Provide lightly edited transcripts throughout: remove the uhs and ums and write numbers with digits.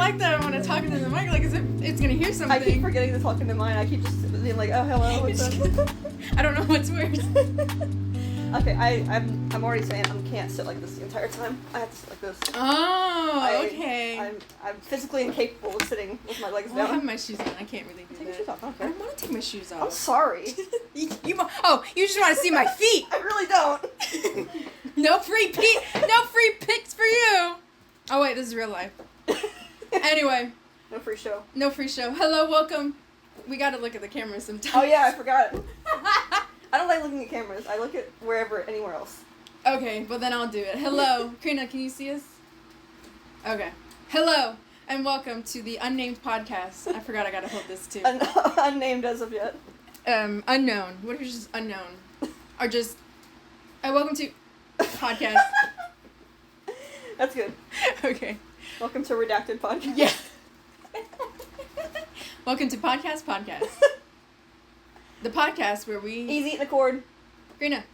like that I want to talk into the mic like as if it's gonna hear something. I keep forgetting to talk into mine. I keep just being like, oh, hello, what's up? I don't know what's worse. Okay, I'm already saying I can't sit like this the entire time. I have to sit like this. Oh, okay. I'm physically incapable of sitting with my legs Well, down. I have my shoes on. I can't really do Take that. your shoes off. I don't I care. don't want to take my shoes off. I'm sorry. you just want to see my feet. I really don't. No free pics for you. Oh wait, this is real life. Anyway. No free show. No free show. Hello, welcome. We gotta look at the camera sometimes. Oh yeah, I forgot. I don't like looking at cameras. I look at anywhere else. Okay, well then I'll do it. Hello. Karina, can you see us? Okay. Hello, and welcome to the Unnamed Podcast. I forgot I gotta hold this too. Unnamed as of yet. Unknown. What if it's just unknown? Or just... welcome to... Podcast. That's good. Okay. Welcome to Redacted Podcast. Yeah. Welcome to Podcast. The podcast where we... Easy eating the cord. Karina.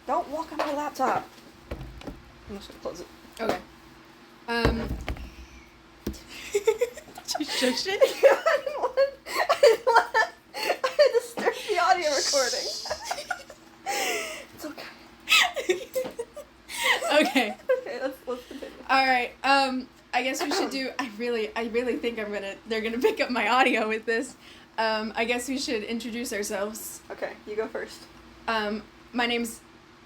Don't walk on my laptop. I'm just gonna close it. Okay. Just it? I didn't want to disturb the audio recording. It's okay. Okay. Okay, let's continue. Alright, I guess we should do... I really think they're gonna pick up my audio with this. I guess we should introduce ourselves. Okay, you go first. My name's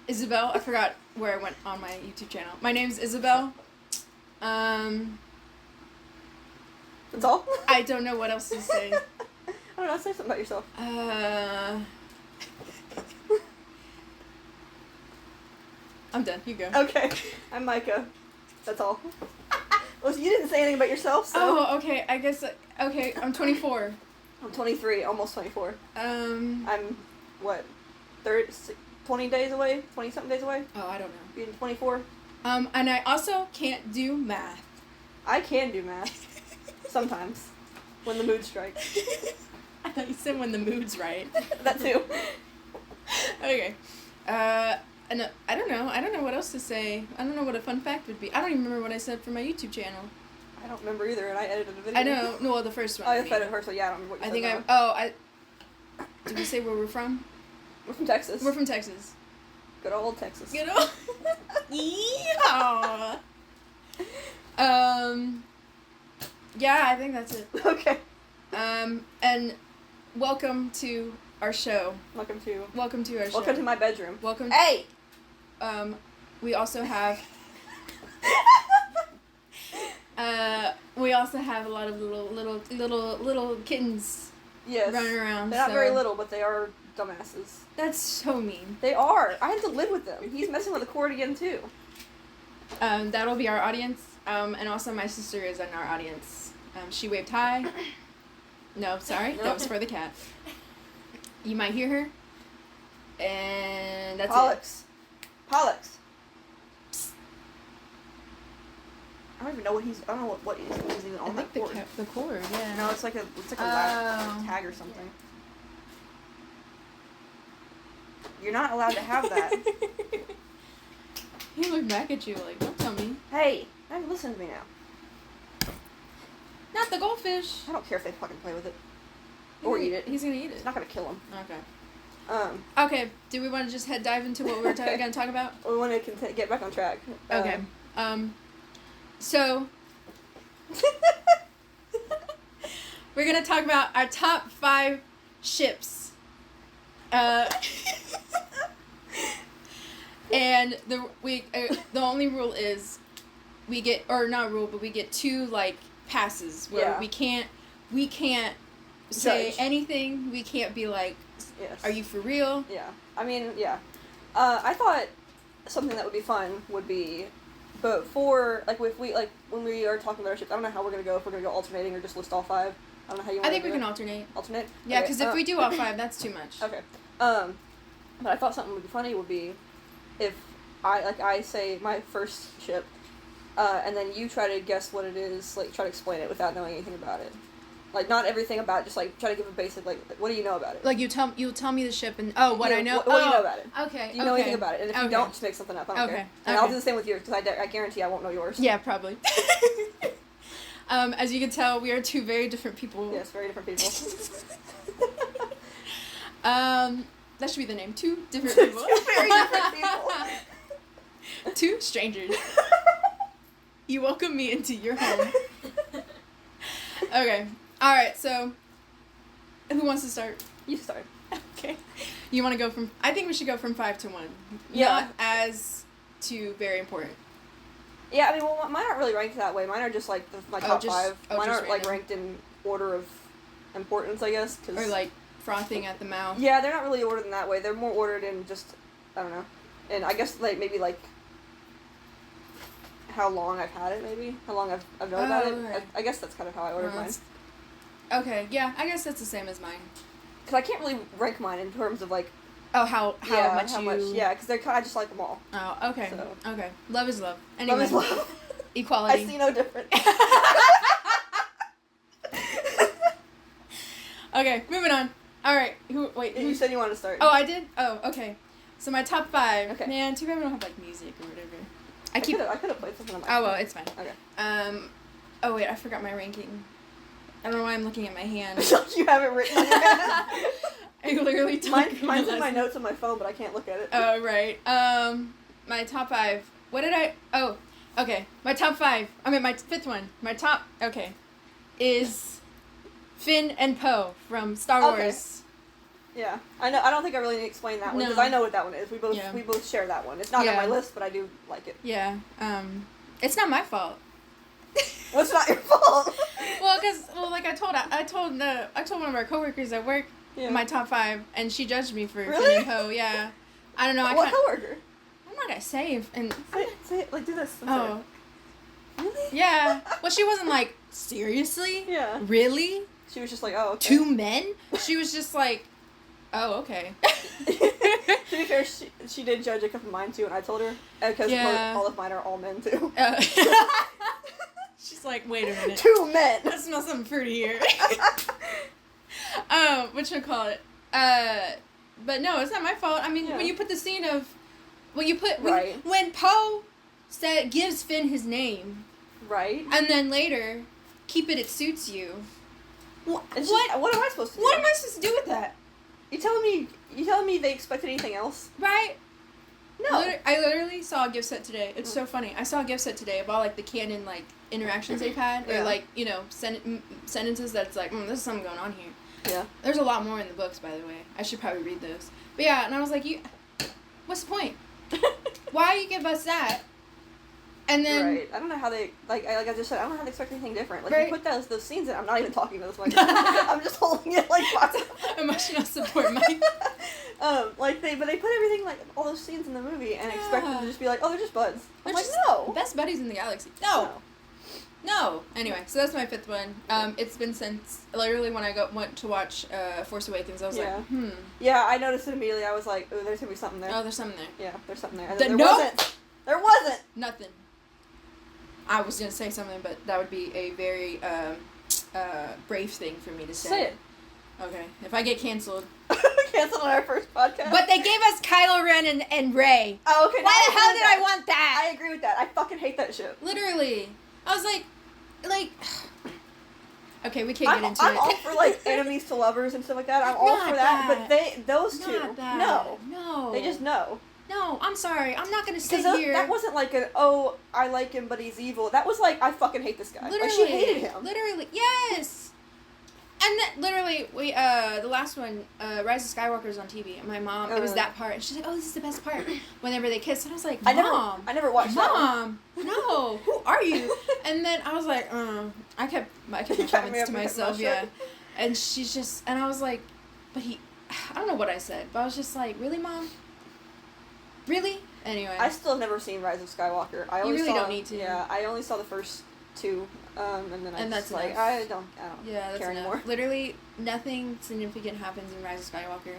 Isabell. I forgot where I went on my YouTube channel. My name's Isabell. That's all? I don't know what else to say. I don't know, say something about yourself. I'm done. You go. Okay, I'm Mykha. That's all. Well, you didn't say anything about yourself, so... Oh, okay. I guess... Okay, I'm 24. I'm 23, almost 24. I'm, what, 20 days away? 20-something days away? Oh, I don't know. Being 24? And I also can't do math. I can do math. Sometimes. When the mood strikes. I thought you said when the mood's right. That too. Okay. And I don't know what else to say. I don't know what a fun fact would be. I don't even remember what I said for my YouTube channel. I don't remember either, and I edited the video. I know. No, well, the first one. Oh, I said it first, so yeah, I don't remember what you said. Did we say where we're from? We're from Texas. We're from Texas. Good old Texas. Good old... Yeehaw! Yeah, I think that's it. Okay. And welcome to our show. Welcome to our show. Welcome to my bedroom. Welcome. Hey! We also have... we also have a lot of little kittens Yes. running around. They're not very little, but they are dumbasses. That's so mean. They are. I had to live with them. He's messing with the cord again, too. That'll be our audience. And also my sister is in our audience. She waved hi. No, sorry. That was for the cat. You might hear her. And that's Pollux. Pollux. I don't even know what he's... I don't know what he's even on that cord. The cord, yeah. No, it's like a lab tag or something. You're not allowed to have that. He looked back at you like, don't tell me. Hey, listen to me now. Not the goldfish. I don't care if they fucking play with it. Or eat it. He's gonna eat it. It's not gonna kill him. Okay. Okay, do we want to just dive into what we're gonna talk about? We want to get back on track. Okay. So... we're gonna talk about our top 5 ships. And the only rule is we get, or not rule, but we get 2 passes where we can't say Judge. anything. We can't be like, yes. Are you for real? Yeah. I mean, yeah. I thought something that would be fun would be, but for if we when we are talking about our ships, I don't know how we're gonna go. If we're gonna go alternating or just list all 5. I don't know how you want. I think we can alternate. Alternate. Yeah, Okay, because if we do all 5, that's too much. Okay. But I thought something would be funny would be if I say my first ship, and then you try to guess what it is, try to explain it without knowing anything about it. Like, not everything about it, just, like, try to give a basic, like, what do you know about it? Like, you'll tell me the ship and, what I know? What do you know about it? Okay, Do you know anything about it? And if you don't, just make something up. I don't care. And I'll do the same with yours, because I guarantee I won't know yours. Yeah, probably. As you can tell, we are two very different people. Yes, very different people. That should be the name. Two different people. Two very different people. Two strangers. You welcome me into your home. Okay. Alright, so who wants to start? You start. Okay. You want to go from... I think we should go from 5 to 1. Yeah. Not as to very important. Yeah, I mean, well, mine aren't really ranked that way. Mine are just, like, my top 5. Mine aren't, like, ranked in order of importance, I guess. Or, like, frothing at the mouth. Yeah, they're not really ordered in that way. They're more ordered in just, I don't know. And I guess, like, maybe, like, how long I've had it, maybe? How long I've known about it. Okay. I guess that's kind of how I ordered mine. Okay, yeah, I guess that's the same as mine. Because I can't really rank mine in terms of, like... Oh, how much you... Yeah, because I just like them all. Oh, okay. So. Okay. Love is love. Anyway. Love is love. Equality. I see no difference. Okay, moving on. Alright, You said you wanted to start. Oh, I did? Oh, okay. So my top 5. Okay. Man, too bad we don't have, like, music or whatever. I could have played something on my phone. Well, it's fine. Okay. Oh, wait, I forgot my ranking. I don't know why I'm looking at my hand. You have it written on your hand? I literally Mine's in my notes on my phone, but I can't look at it. Oh, right. My top 5. What did I... Oh, okay. My top 5. I mean, my 5th one. My top... Okay. Is Finn and Poe from Star Wars. Yeah. I know. I don't think I really need to explain that one, because I know what that one is. We both share that one. It's not on my list, but I do like it. Yeah. It's not my fault. What's not your fault? Well, like I told one of our coworkers at work my top 5, and she judged me for Finn and Poe. Yeah, I don't know. What coworker? I'm not gonna say. Say it, like, do this. Oh, really? Yeah. Well, she wasn't like, seriously. Yeah. Really? She was just like, oh, okay. 2 men? She was just like, oh, okay. To be fair, she did judge a couple of mine too, and I told her because all of mine are all men too. She's like, wait a minute. 2 men. I smell something fruity here. Whatchamacallit? But no, it's not my fault. I mean, when you put the scene of, when Poe gives Finn his name, right, and then later, keep it suits you. What am I supposed to do? What am I supposed to do with that? You telling me they expected anything else? Right. No. I literally saw a gift set today. It's so funny. I saw a gift set today of all, like, the canon, like, interactions they've had. Or, like, you know, sentences that's like, there's something going on here. Yeah. There's a lot more in the books, by the way. I should probably read those. But, yeah, and I was like, what's the point? Why you give us that? And then... Right. I don't know how they... Like I just said, I don't know how they expect anything different. Like, you put those scenes in... I'm not even talking to this mic. I'm just holding it, like... Emotional support mic. But they put everything, like, all those scenes in the movie and expect them to just be like, oh, they're just buds. I'm like, no. Best buddies in the galaxy. No. Anyway, so that's my 5th one. It's been since... Literally, when I went to watch Force Awakens, I was like, Yeah, I noticed it immediately. I was like, oh, there's gonna be something there. Oh, there's something there. Yeah, there's something there. And then there wasn't. There wasn't. Nothing. I was gonna say something, but that would be a very brave thing for me to say. Say it. Okay. If I get canceled. Canceled on our first podcast. But they gave us Kylo Ren and Rey. Oh, okay. Why the hell did I want that? I agree with that. I fucking hate that shit. Literally. I was like. Okay, we can't get into it. I'm all for, like, enemies to lovers and stuff like that. I'm all for that. But those two, no. They just no. No, I'm sorry. I'm not gonna sit here. That wasn't like I like him, but he's evil. That was like, I fucking hate this guy. Literally. Like, she hated him. Literally, yes. And then, literally, the last one, Rise of Skywalker's on TV, and my mom, it was that part, and she's like, oh, this is the best part, whenever they kiss, and I was like, Mom. I never watched that one. No, who are you? And then I was like, I kept my comments to myself, and she's just, and I was like, but I don't know what I said, but I was just like, really, Mom? Really? Anyway. I still have never seen Rise of Skywalker. You really don't need to. Yeah, I only saw the first 2, and then that's like, I don't care anymore. Literally, nothing significant happens in Rise of Skywalker.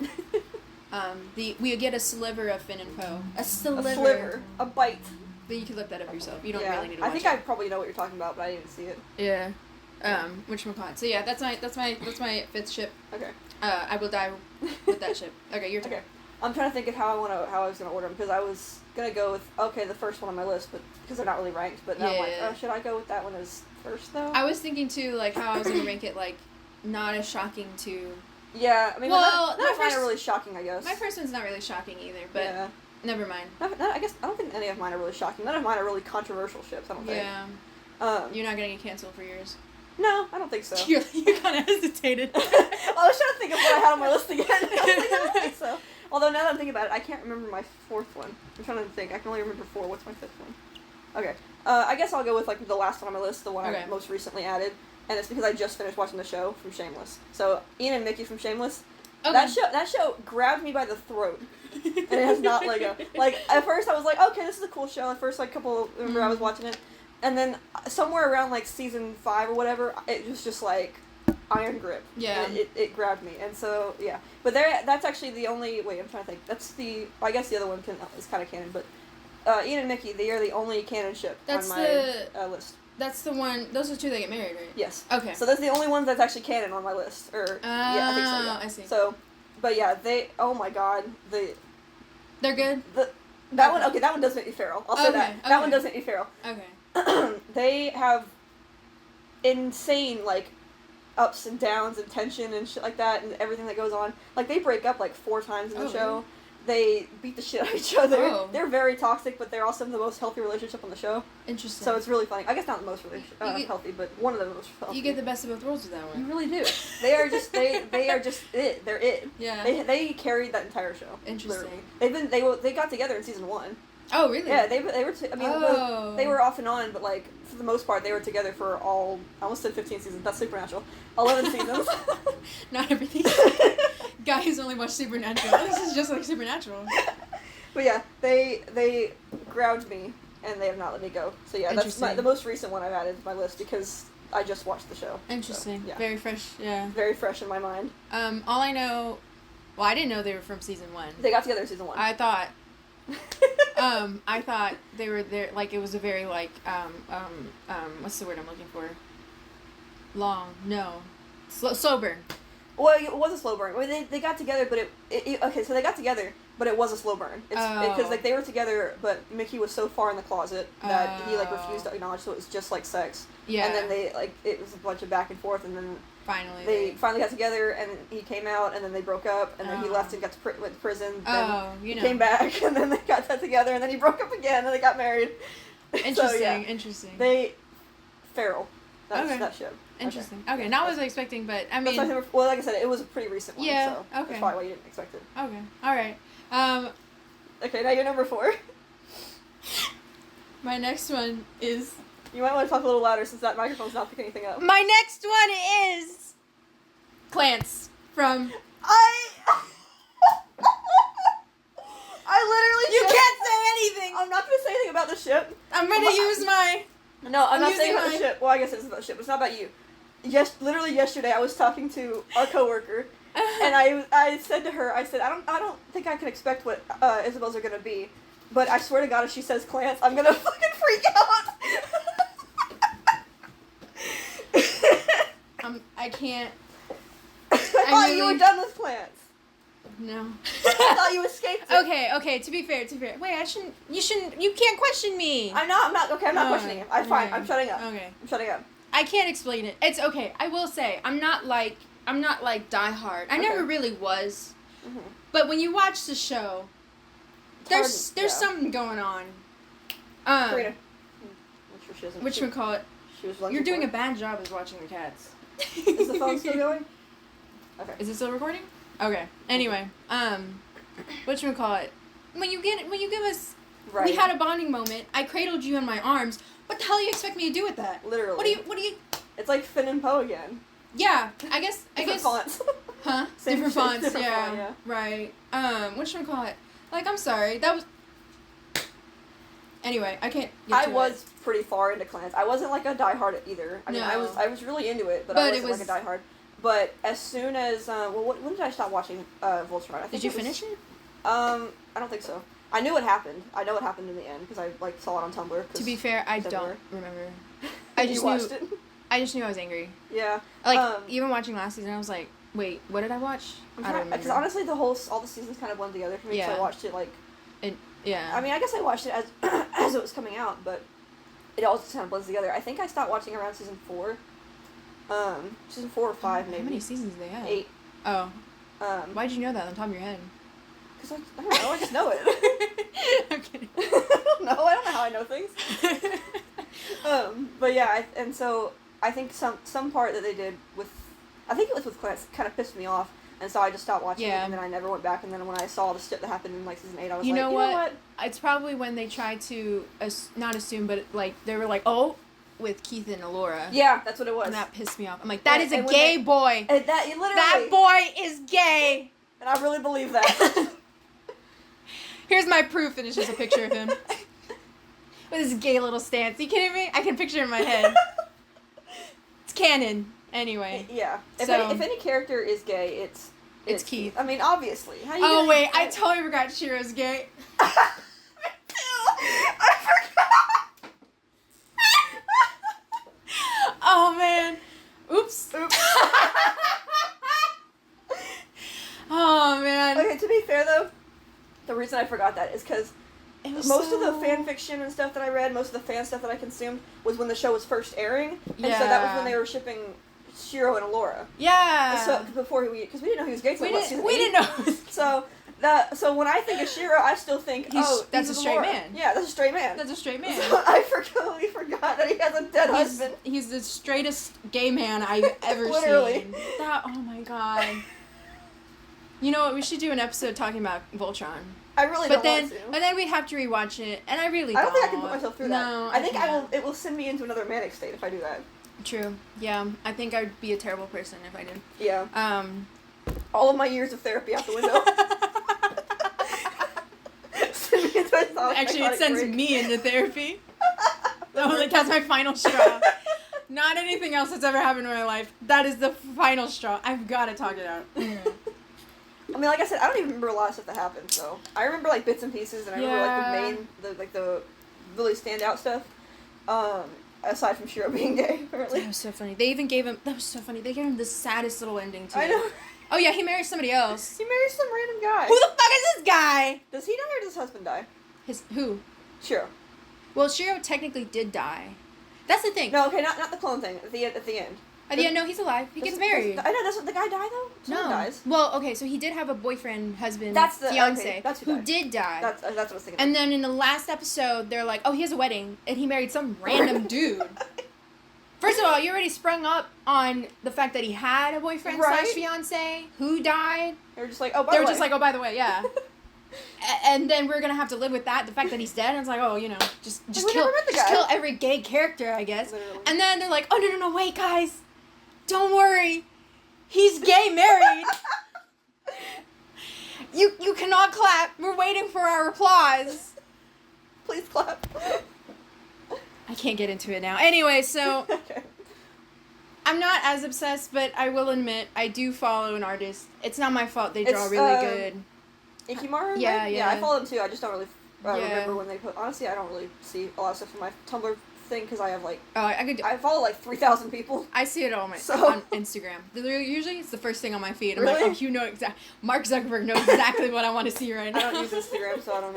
We get a sliver of Finn and Poe. A sliver. A bite. But you can look that up yourself. You don't really need to watch it. I think I probably know what you're talking about, but I didn't see it. Yeah. Whatchamacallit. So yeah, that's my 5th ship. Okay. I will die with that ship. Okay, your turn. Okay. I'm trying to think of how I was gonna order them, because I was gonna go with the first one on my list, but because they're not really ranked. But now I'm like, oh, should I go with that one as first though? I was thinking too, like how I was gonna rank it, like not as shocking to. Yeah, I mean, well, none of mine are really shocking, I guess. My first one's not really shocking either, but yeah. Never mind. I guess I don't think any of mine are really shocking. None of mine are really controversial ships. I don't think. Yeah. You're not gonna get canceled for yours. No, I don't think so. You kind of hesitated. I was trying to think of what I had on my list again. I don't think so. Although now that I'm thinking about it, I can't remember my 4th one. I'm trying to think. I can only remember 4. What's my 5th one? Okay. I guess I'll go with like the last one on my list, the one I most recently added, and it's because I just finished watching the show from Shameless. So Ian and Mickey from Shameless. Okay. That show grabbed me by the throat, and it has not let go. Like at first I was like, okay, this is a cool show. At first remember I was watching it, and then somewhere around like season 5 or whatever, it was just like iron grip. Yeah. And it grabbed me, and so yeah. But that's actually the only. Wait, I'm trying to think. I guess the other one is kind of canon, but Ian and Mickey, they are the only canon ship on my list. That's the one. Those are 2 that get married, right? Yes. Okay. So that's the only one that's actually canon on my list. Yeah, I think so. Yeah. I see. So, but yeah, they. Oh my God, they're good. That one. Okay, that one does make me feral. I'll say that. Okay. That one does make me feral. Okay. They have insane like ups and downs and tension and shit like that, and everything that goes on. Like they break up like 4 times in the show. Really? They beat the shit out of each other. Oh. They're very toxic, but they're also the most healthy relationship on the show. Interesting. So it's really funny. I guess not the most healthy, but one of the most healthy. You get the best of both worlds with that one. You really do. They are just it. They're it. Yeah. They carried that entire show. Interesting. Literally. They got together in season 1. Oh really? Yeah, they were. They were off and on, but like for the most part, they were together for all. I almost said 15 seasons. That's Supernatural. 11 seasons. Not everything. Guys only watch Supernatural. This is just like Supernatural. But yeah, they grabbed me and they have not let me go. So yeah, that's the most recent one I've added to my list because I just watched the show. Interesting. So, yeah. Very fresh. Yeah. Very fresh in my mind. All I know, well, I didn't know they were from season 1. They got together in season 1. I thought they were there, like, it was a very, like, what's the word I'm looking for? Slow burn. Well, it was a slow burn. I mean, they got together, but okay, so they got together, but it was a slow burn. Because, like, they were together, but Mickey was so far in the closet that he, like, refused to acknowledge, so it was just, like, sex. Yeah. And then it was a bunch of back and forth, and then they finally got together, and he came out, and then they broke up, and then he left and went to prison. Then he came back, and then they got that together, and then he broke up again, and they got married. Interesting, so, yeah. interesting. Feral. That ship. Interesting. Okay, not what I was expecting, but I mean... Well, like I said, it was a pretty recent one, yeah, so okay. That's probably why you didn't expect it. Okay, alright. Okay, now you're number 4. My next one is... You might want to talk a little louder since that microphone's not picking anything up. My next one is... Clance from... I literally... You can't say anything! I'm not going to say anything about the ship. I'm going to use my... No, I'm not saying about the ship. Well, I guess it is about the ship, but it's not about you. Literally yesterday, I was talking to our coworker, and I said to her, I don't think I can expect what Isabell's are gonna be, but I swear to God, if she says Clance, I'm gonna fucking freak out. I can't. I thought you were done with Clance. No. I thought you escaped it. Okay, to be fair. Wait, you can't question me. I'm not questioning it. I'm fine, I'm shutting up. Okay. I'm shutting up. I can't explain it. It's okay. I will say, I'm not like Die Hard. I never really was. Mm-hmm. But when you watch the show, there's something going on. Karina. Whatchamacallit? You're doing a bad job as watching the cats. Is the phone still going? Okay. Is it still recording? Okay. Anyway, whatchamacallit? When you give us, right. We had a bonding moment. I cradled you in my arms. What the hell do you expect me to do with that? Literally. What do you? It's like Finn and Poe again. Yeah, I guess. Fonts. Huh? Different fonts. Font, yeah. Right. Whatchamacallit? Like, I'm sorry. That was. Anyway, I can't. I was pretty far into Clance. I wasn't like a diehard either. I mean, I was really into it, but I wasn't like a diehard. But as soon as when did I stop watching Voltron? I think did you finish it? I don't think so. I knew what happened. I know what happened in the end because I saw it on Tumblr. To be fair, I don't remember. I just watched it. I just knew I was angry. Yeah. Like, even watching last season, I was like, wait, what did I watch? I don't remember. Because honestly, all the seasons kind of blend together for me, so I watched it, like... Yeah. I mean, I guess I watched it as it was coming out, but it all just kind of blends together. I think I stopped watching around season 4. Season 4 or 5, maybe. How many seasons do they have? 8. Oh. Why'd you know that on top of your head? Because I don't know, I just know it. I'm kidding. I don't know how I know things. But yeah, and so I think some part that they did with, I think it was with Clarence, kind of pissed me off, and so I just stopped watching it, and then I never went back, and then when I saw the shit that happened in, like, season 8, I was you know what? It's It's probably when they tried to, not assume, but, like, they were like, oh, with Keith and Alora. Yeah, that's what it was. And that pissed me off. I'm like, that is a gay boy. That boy is gay. And I really believe that. Here's my proof, and it's just a picture of him. With his gay little stance. Are you kidding me? I can picture it in my head. It's canon. Anyway. Yeah. If any character is gay, it's Keith. I mean, obviously. Oh, wait. I totally forgot Shiro's gay. I forgot. Oh, man. Oops. Oh, man. Okay, to be fair, though, the reason I forgot that is because most of the fan fiction and stuff that I read, most of the fan stuff that I consumed, was when the show was first airing. And so that was when they were shipping Shiro and Alora. Yeah. So, because we didn't know he was gay until season 8. We didn't know. So when I think of Shiro, I still think, that's a straight man. Yeah, that's a straight man. That's a straight man. So I completely forgot that he has a dead husband. He's the straightest gay man I've ever Literally. seen. Oh my god. You know what? We should do an episode talking about Voltron. I really don't want to. But then we'd have to rewatch it, and I really don't. I don't think I can put myself through that. No, I think it will send me into another manic state if I do that. True. Yeah. I think I'd be a terrible person if I did. Yeah. All of my years of therapy out the window. Send me into a Actually, it sends me into therapy. That's my final straw. Not anything else that's ever happened in my life. That is the final straw. I've got to talk it out. I mean, like I said, I don't even remember a lot of stuff that happened, so I remember, like, bits and pieces, and I remember, like, the really standout stuff, aside from Shiro being gay, apparently. That was so funny. They even gave him, that was so funny, they gave him the saddest little ending, too. I know. Oh, yeah, he marries somebody else. He marries some random guy. Who the fuck is this guy? Does he die or does his husband die? Who? Shiro. Well, Shiro technically did die. That's the thing. No, okay, not the clone thing, at the end. No, he's alive. He gets married. I know, doesn't the guy die, though? Someone dies. Well, okay, so he did have a boyfriend, husband, fiance, who did die. That's what I was thinking. And then in the last episode, they're like, oh, he has a wedding, and he married some random dude. First of all, you already sprung up on the fact that he had a boyfriend / fiance who died. They were just like, oh, by the way, yeah. And then we're gonna have to live with that, the fact that he's dead, and it's like, oh, just kill every gay character, I guess. Literally. And then they're like, oh, no, wait, guys. Don't worry. He's gay married. You cannot clap. We're waiting for our applause. Please clap. I can't get into it now. Anyway, so okay. I'm not as obsessed, but I will admit I do follow an artist. It's not my fault. They draw really good. Ikimaru? Yeah. Yeah, I follow them too. I just don't really remember when they put... Honestly, I don't really see a lot of stuff on my Tumblr thing because I have like... Oh, I follow like 3,000 people. I see it all on Instagram. Usually it's the first thing on my feed. I'm really? like, oh, Mark Zuckerberg knows exactly what I want to see right now. I don't use Instagram, so I don't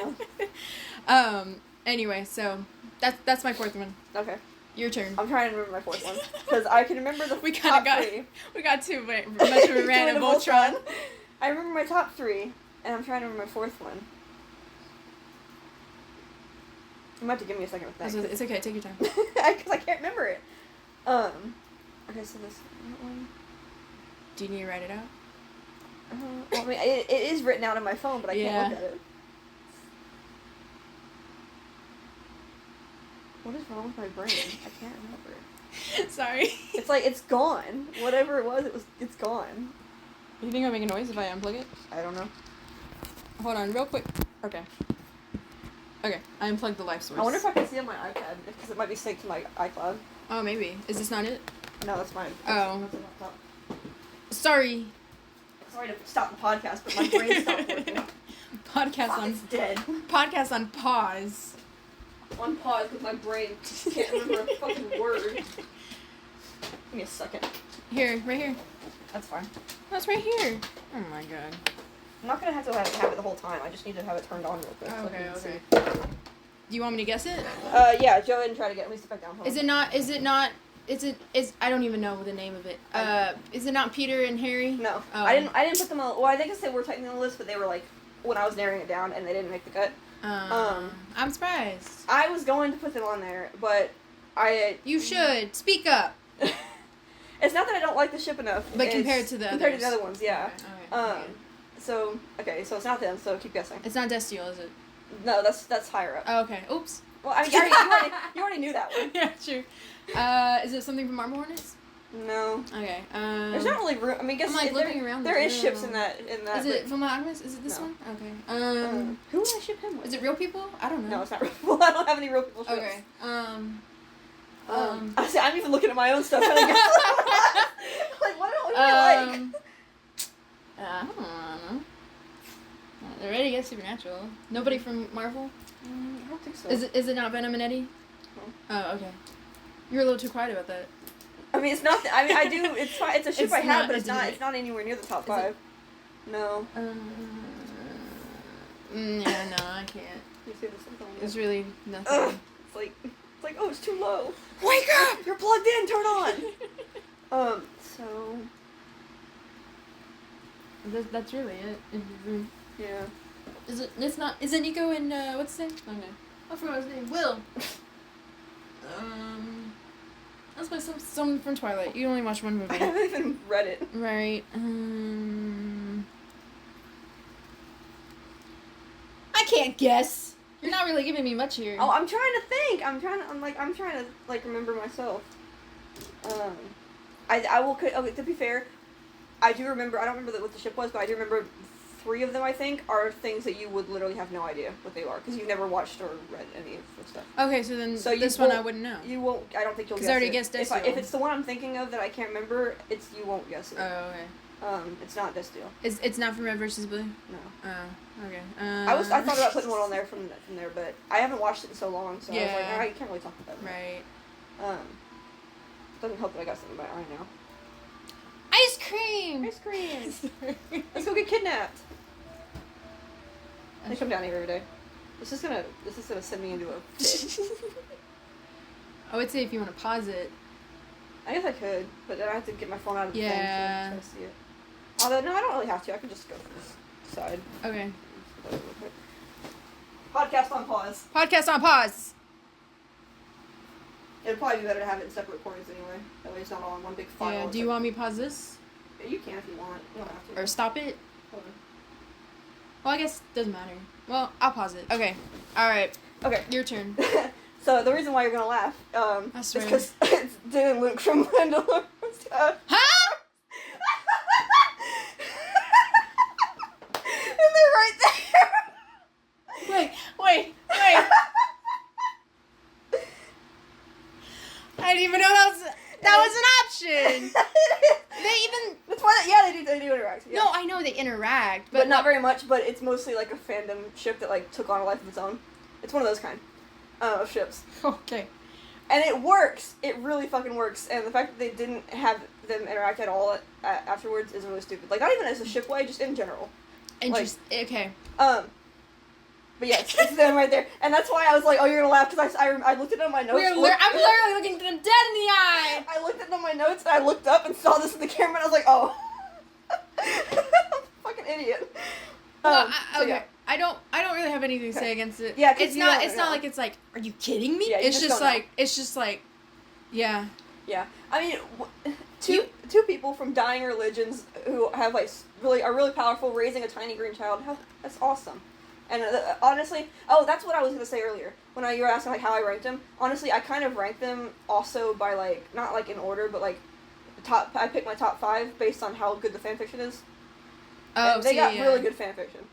know. Anyway, so that's my fourth one. Okay. Your turn. I'm trying to remember my fourth one because I can remember the top three. We got too much of a random Voltron. I remember my top 3, and I'm trying to remember my fourth one. You might have to give me a second with that. It's okay. Take your time. Because I can't remember it. Okay, so this one. Do you need to write it out? Well, I mean, it is written out on my phone, but I can't look at it. What is wrong with my brain? I can't remember. Sorry. It's like, it's gone. Whatever it was, it's gone. You think I'll make a noise if I unplug it? I don't know. Hold on, real quick. Okay, I unplugged the life source. I wonder if I can see on my iPad, because it might be synced to my iCloud. Oh, maybe. Is this not it? No, that's mine. Oh. Sorry. Sorry to stop the podcast, but my brain stopped working. It's dead. Podcast on pause. On pause because my brain can't remember a fucking word. me a second. Here, right here. That's fine. That's right here. Oh my god. I'm not gonna have to have it the whole time. I just need to have it turned on real quick. So Okay, I can okay. see. Do you want me to guess it? Yeah, go ahead and try to get. Let me sit back down. Hold Is I don't even know the name of it. Is it not Peter and Harry? No. Oh. I didn't put them on, well, I think they were technically on the list, but they were like, when I was narrowing it down, and they didn't make the cut. I'm surprised. I was going to put them on there, but You should. Speak up. It's not that I don't like the ship enough. But compared to the other ones, yeah. Okay. So it's not them, so keep guessing. It's not Destiel, is it? No, that's higher up. Oh, okay. Oops. Well, I mean, you already knew that one. Yeah, true. Is it something from Marble Hornets? No. Okay. There's not really room. I mean, guess I'm like looking around. There is ships in that. Is it from Alchemist? Is it this one? Okay. Who would I ship him with? Is it real people? I don't know. No, it's not real people. I don't have any real people ships. Okay. I'm even looking at my own stuff. Trying to guess like, what do I like? I don't know. They're ready to get Supernatural. Nobody from Marvel? I don't think so. Is it not Venom and Eddie? No. Oh, okay. You're a little too quiet about that. I mean, it's not. I do. It's fine. It's a ship I have, but it's not. It? It's not anywhere near the top 5. No. Yeah, no, I can't. You see this one? It's really nothing. Ugh. It's like, oh, it's too low. Wake up! You're plugged in. Turn on. So. That's really it. Yeah. Is it Nico and what's his name? Okay. I forgot his name. Will. That's by someone from Twilight. You only watched one movie. I haven't even read it. Right. I can't guess. You're not really giving me much here. Oh, I'm trying to think. I'm trying to remember myself. I will. Okay, to be fair, I do remember. I don't remember what the ship was, but I do remember 3 of them. I think are things that you would literally have no idea what they are because you've never watched or read any of the stuff. Okay, so then this one I wouldn't know. You won't. I don't think you'll guess. Because I already it. guessed Destiel. If it's the one I'm thinking of that I can't remember, you won't guess it. Oh, okay. It's not Destiel. It's not from Red vs. Blue? No. Oh, okay. I thought about putting one on there from there, but I haven't watched it in so long, so yeah. I was like, I can't really talk about it. Right. Doesn't help that I got something about it right now. Ice cream! Ice cream! Let's go get kidnapped! They come down here every day. This is gonna send me into a fit. I would say if you want to pause it. I guess I could, but then I have to get my phone out of the thing Yeah. to see it. Although, no, I don't really have to. I can just go from this side. Okay. Podcast on pause. Podcast on pause! It'd probably be better to have it in separate recordings anyway. That way it's not all in one big file. Yeah, do you want me to pause this? Yeah, you can if you want. You don't have to. Or stop it? Hold on. Well, I guess it doesn't matter. Well, I'll pause it. Okay. Alright. Okay. Your turn. So the reason why you're gonna laugh, I is swear. because it's Din and Luke from Mandalorian. Huh? And they're right there. Wait. I didn't even know that was an option. That's why they do interact. Yeah. No, I know they interact, but not very much. But it's mostly like a fandom ship that like took on a life of its own. It's one of those kind of ships. Okay. And it works. It really fucking works. And the fact that they didn't have them interact at all afterwards is really stupid. Like not even as a ship way, just in general. Okay. But yeah, it's them right there, and that's why I was like, "Oh, you're gonna laugh," because I looked at it on my notes. I'm literally looking them dead in the eye. I looked at it on my notes, and I looked up and saw this in the camera, and I was like, "Oh, fucking idiot." Well, okay. Yeah. I don't really have anything to say against it. Yeah, it's not like it's like, are you kidding me? Yeah, it's just like, yeah. Yeah, I mean, two people from dying religions who have like are really powerful, raising a tiny green child. That's awesome. And honestly, that's what I was gonna say earlier when you were asking like how I ranked them. Honestly, I kind of ranked them also by like not like in order, but like I picked my top 5 based on how good the fanfiction is. Oh, and they got really good fanfiction.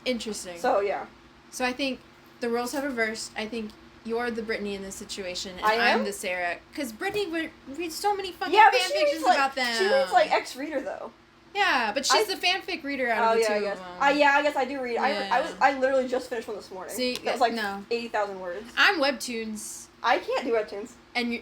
Interesting. So yeah. So I think the roles have reversed. I think you're the Brittany in this situation, and I'm the Sarah. Because Brittany would read so many fucking fanfictions about them. She reads like ex-reader though. Yeah, but she's the fanfic reader out of the two of them. I guess I do read. Yeah. I literally just finished one this morning. See, that was like 80,000 words. I'm webtoons. I can't do webtoons. And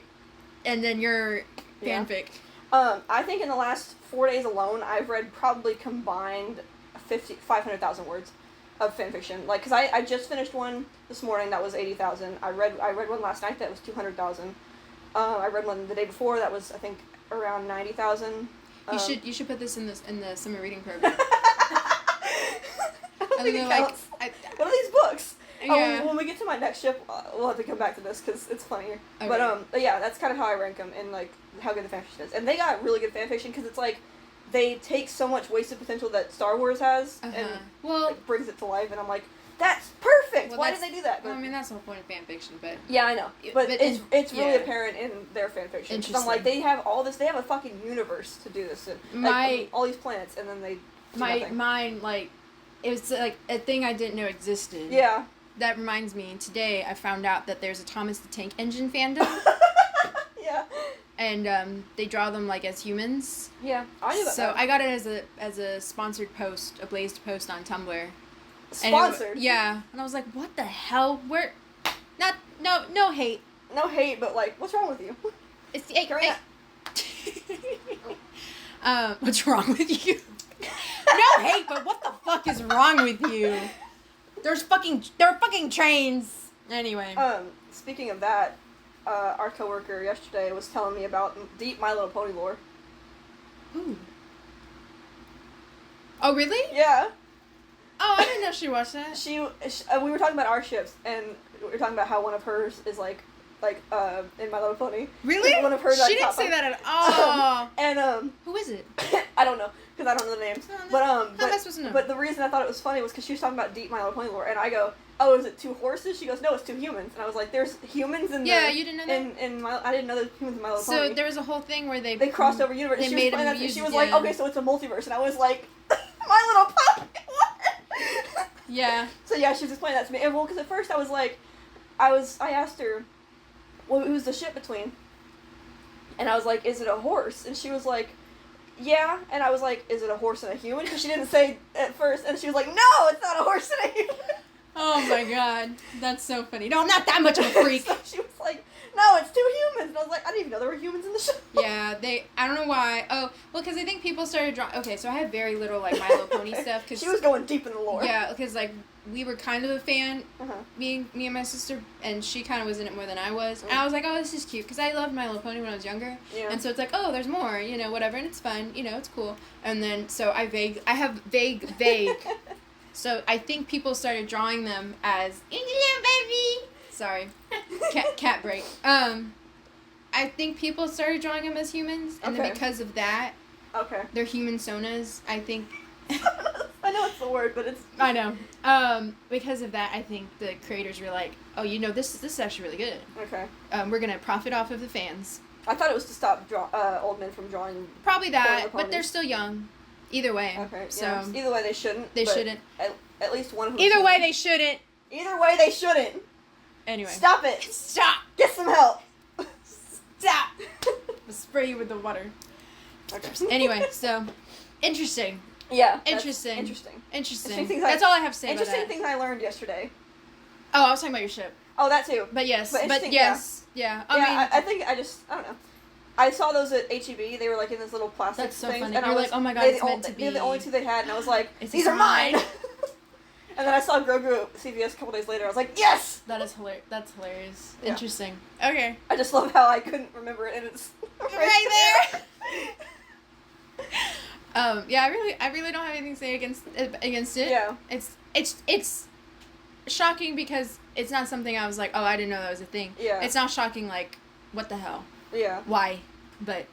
then you're Yeah. fanfic. I think in the last 4 days alone, I've read probably combined 500,000 words of fanfiction. Like, cause I just finished one this morning that was 80,000. I read one last night that was 200,000. I read one the day before that was, I think, around 90,000. You should put this in the summer reading program. I don't think it counts. What are these books? Yeah. When we get to my next ship, we'll have to come back to this because it's funnier. Okay. But yeah, that's kind of how I rank them and like how good the fanfiction is. And they got really good fanfiction because it's like they take so much wasted potential that Star Wars has and like, brings it to life. And I'm like, that's perfect. Why did they do that? But, well, I mean, that's the whole point of fanfiction, but yeah, I know. But it's really apparent in their fanfiction. Interesting. I'm like, they have all this. They have a fucking universe to do this. And, like, all these planets, and then they. Mine like, it was like a thing I didn't know existed. Yeah. That reminds me, today I found out that there's a Thomas the Tank Engine fandom. Yeah. And they draw them like as humans. Yeah, I knew about that. So I got it as a sponsored post, a blazed post on Tumblr. Sponsored? Yeah. And I was like, what the hell? Where? No hate. No hate, but like, what's wrong with you? It's what's wrong with you? No hate, but what the fuck is wrong with you? There are fucking trains. Anyway. Speaking of that, our coworker yesterday was telling me about deep My Little Pony lore. Ooh. Oh, really? Yeah. Oh, I didn't know she watched that. She we were talking about our ships, and we were talking about how one of hers is like in My Little Pony. Really? One of hers. She didn't say that at all. And who is it? I don't know because I don't know the names. But how am I supposed to know? But the reason I thought it was funny was because she was talking about deep My Little Pony lore, and I go, oh, is it 2 horses? She goes, no, it's 2 humans. And I was like, there's humans in you didn't know that? I didn't know there's humans in My Little Pony. So there was a whole thing where they crossed over universe. They made them she was like, okay, so it's a multiverse, and I was like, My Little Pony. What? Yeah. So yeah, she was explaining that to me, and well, because at first I was like, I asked her, well, who's the ship between? And I was like, is it a horse? And she was like, yeah. And I was like, is it a horse and a human? Because she didn't say at first, and she was like, no, it's not a horse and a human. Oh my god, that's so funny. No, I'm not that much of a freak. So she was like, no, it's 2 humans. And I was like, I didn't even know there were humans in the show. Yeah, I don't know why. Oh, well, because I think people started drawing. Okay, so I had very little, like, My Little Pony stuff. Cause, she was going deep in the lore. Yeah, because, like, we were kind of a fan, me and my sister, and she kind of was in it more than I was. And I was like, oh, this is cute, because I loved My Little Pony when I was younger. Yeah. And so it's like, oh, there's more, whatever, and it's fun, it's cool. And then, so I have vague. So I think people started drawing them as Indian baby. Sorry, cat break. I think people started drawing them as humans, and then because of that, they're human sonas. I think. I know it's the word, but it's. I know. Because of that, I think the creators were like, oh, this is actually really good. Okay. We're gonna profit off of the fans. I thought it was to stop old men from drawing. Probably that, but they're still young. Either way. Okay. So yeah. Either way, they shouldn't. They shouldn't. At least one of them. Either way, they shouldn't. Either way, they shouldn't. Anyway. Stop it. Stop. Get some help. Stop. I'll spray you with the water. Okay. Anyway, so interesting. Yeah. Interesting. That's all I have to say about that. Interesting things I learned yesterday. Oh, I was talking about your ship. Oh, that too. But yes. Yeah. I think I don't know. I saw those at HEB. They were like in this little plastic That's so things, funny. and You're like, oh my god, it's meant to be. They're the only 2 they had, and I was like, these are mine. And then I saw Grogu at CVS a couple days later. I was like, yes. That's hilarious. Yeah. Interesting. Okay. I just love how I couldn't remember it, and it's right there. Yeah, I really don't have anything to say against it. Yeah. It's shocking because it's not something I was like, oh, I didn't know that was a thing. Yeah. It's not shocking like, what the hell? Yeah. Why? But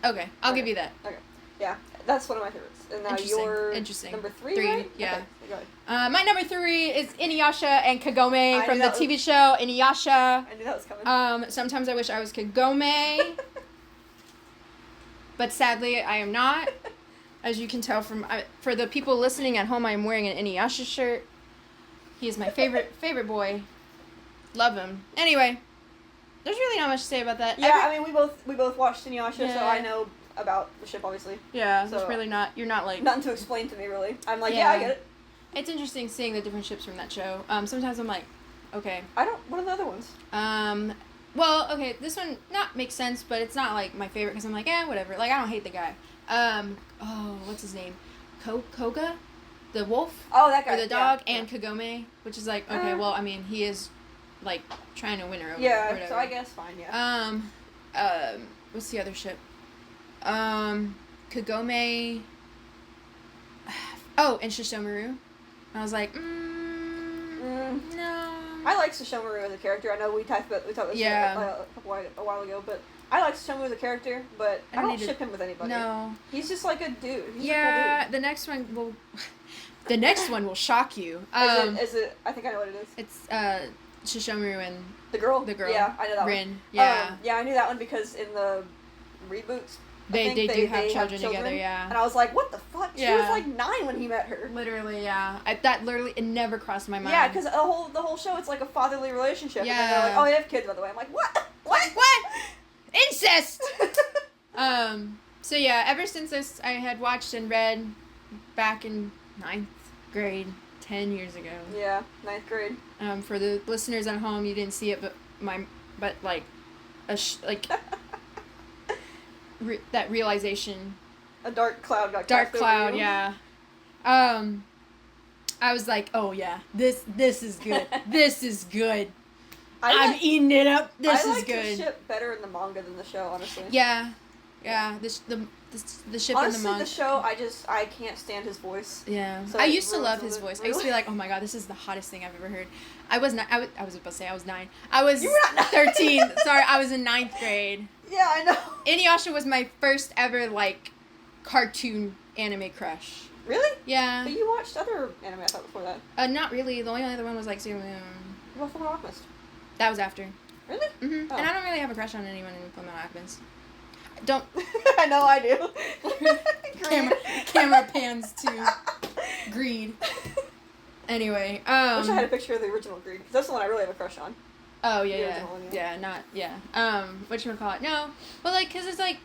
okay, I'll give you that. Okay. Yeah, that's one of my favorites. And now your number 3, right? Yeah. Okay, go ahead. My number 3 is Inuyasha and Kagome from the TV show Inuyasha. I knew that was coming. Sometimes I wish I was Kagome, but sadly I am not. As you can tell for the people listening at home, I am wearing an Inuyasha shirt. He is my favorite boy. Love him. Anyway, there's really not much to say about that. Yeah, I mean we both watched Inuyasha, so I know about the ship, obviously. Yeah, so there's really you're not like... Nothing to explain to me, really. I'm like, yeah I get it. It's interesting seeing the different ships from that show. Sometimes I'm like, okay. What are the other ones? Well, okay, this one not makes sense, but it's not like my favorite because I'm like, whatever. Like I don't hate the guy. What's his name? Koga, the wolf. Oh, that guy. Or the dog, yeah. and Kagome, which is like okay. Well, I mean, he is like trying to win her over. Yeah. Or whatever. So I guess fine. Yeah. What's the other ship? Kagome. Oh, and Shishomaru. I was like, no. I like Shishomaru as a character. I know we talked about this a while ago, but I like Shishomaru as a character, but I don't ship him with anybody. No. He's just like a dude. He's a cool dude. The next one will. The next one will shock you. Is it? I think I know what it is. It's Shishomaru and the girl. Yeah, I know that Rin. one. Yeah. Yeah, I knew that one because in the reboots. They do have children together, yeah. And I was like, what the fuck? Yeah. She was like 9 when he met her. Literally, yeah. It never crossed my mind. Yeah, because the whole show, it's like a fatherly relationship. Yeah. And then they're like, oh, they have kids, by the way. I'm like, what? What? Incest! So yeah, ever since I had watched and read back in 9th grade, 10 years ago. Yeah, 9th grade. For the listeners at home, you didn't see it, but that realization. A dark cloud got Dark cast cloud, over you. yeah. I was like, oh yeah, this is good. This is good. I'm eating it up. This is good. I like the ship better in the manga than the show, honestly. Yeah. The ship honestly, in the manga. The show, I can't stand his voice. Yeah. So I used to love his voice. Really? I used to be like, oh my god, this is the hottest thing I've ever heard. I was about to say I was 9. I was You were not 13. Sorry, I was in 9th grade. Yeah, I know. Inuyasha was my first ever, like, cartoon anime crush. Really? Yeah. But you watched other anime, I thought, before that. Not really. The only other one was, like, Sailor Moon. What Fullmetal Alchemist? That was after. Really? Mm-hmm. Oh. And I don't really have a crush on anyone in Fullmetal Alchemist. Don't. I know I do. camera pans to Greed. Anyway, I wish I had a picture of the original Greed, because that's the one I really have a crush on. Oh, yeah. Whatchamacallit? No. But, like, because it's, like,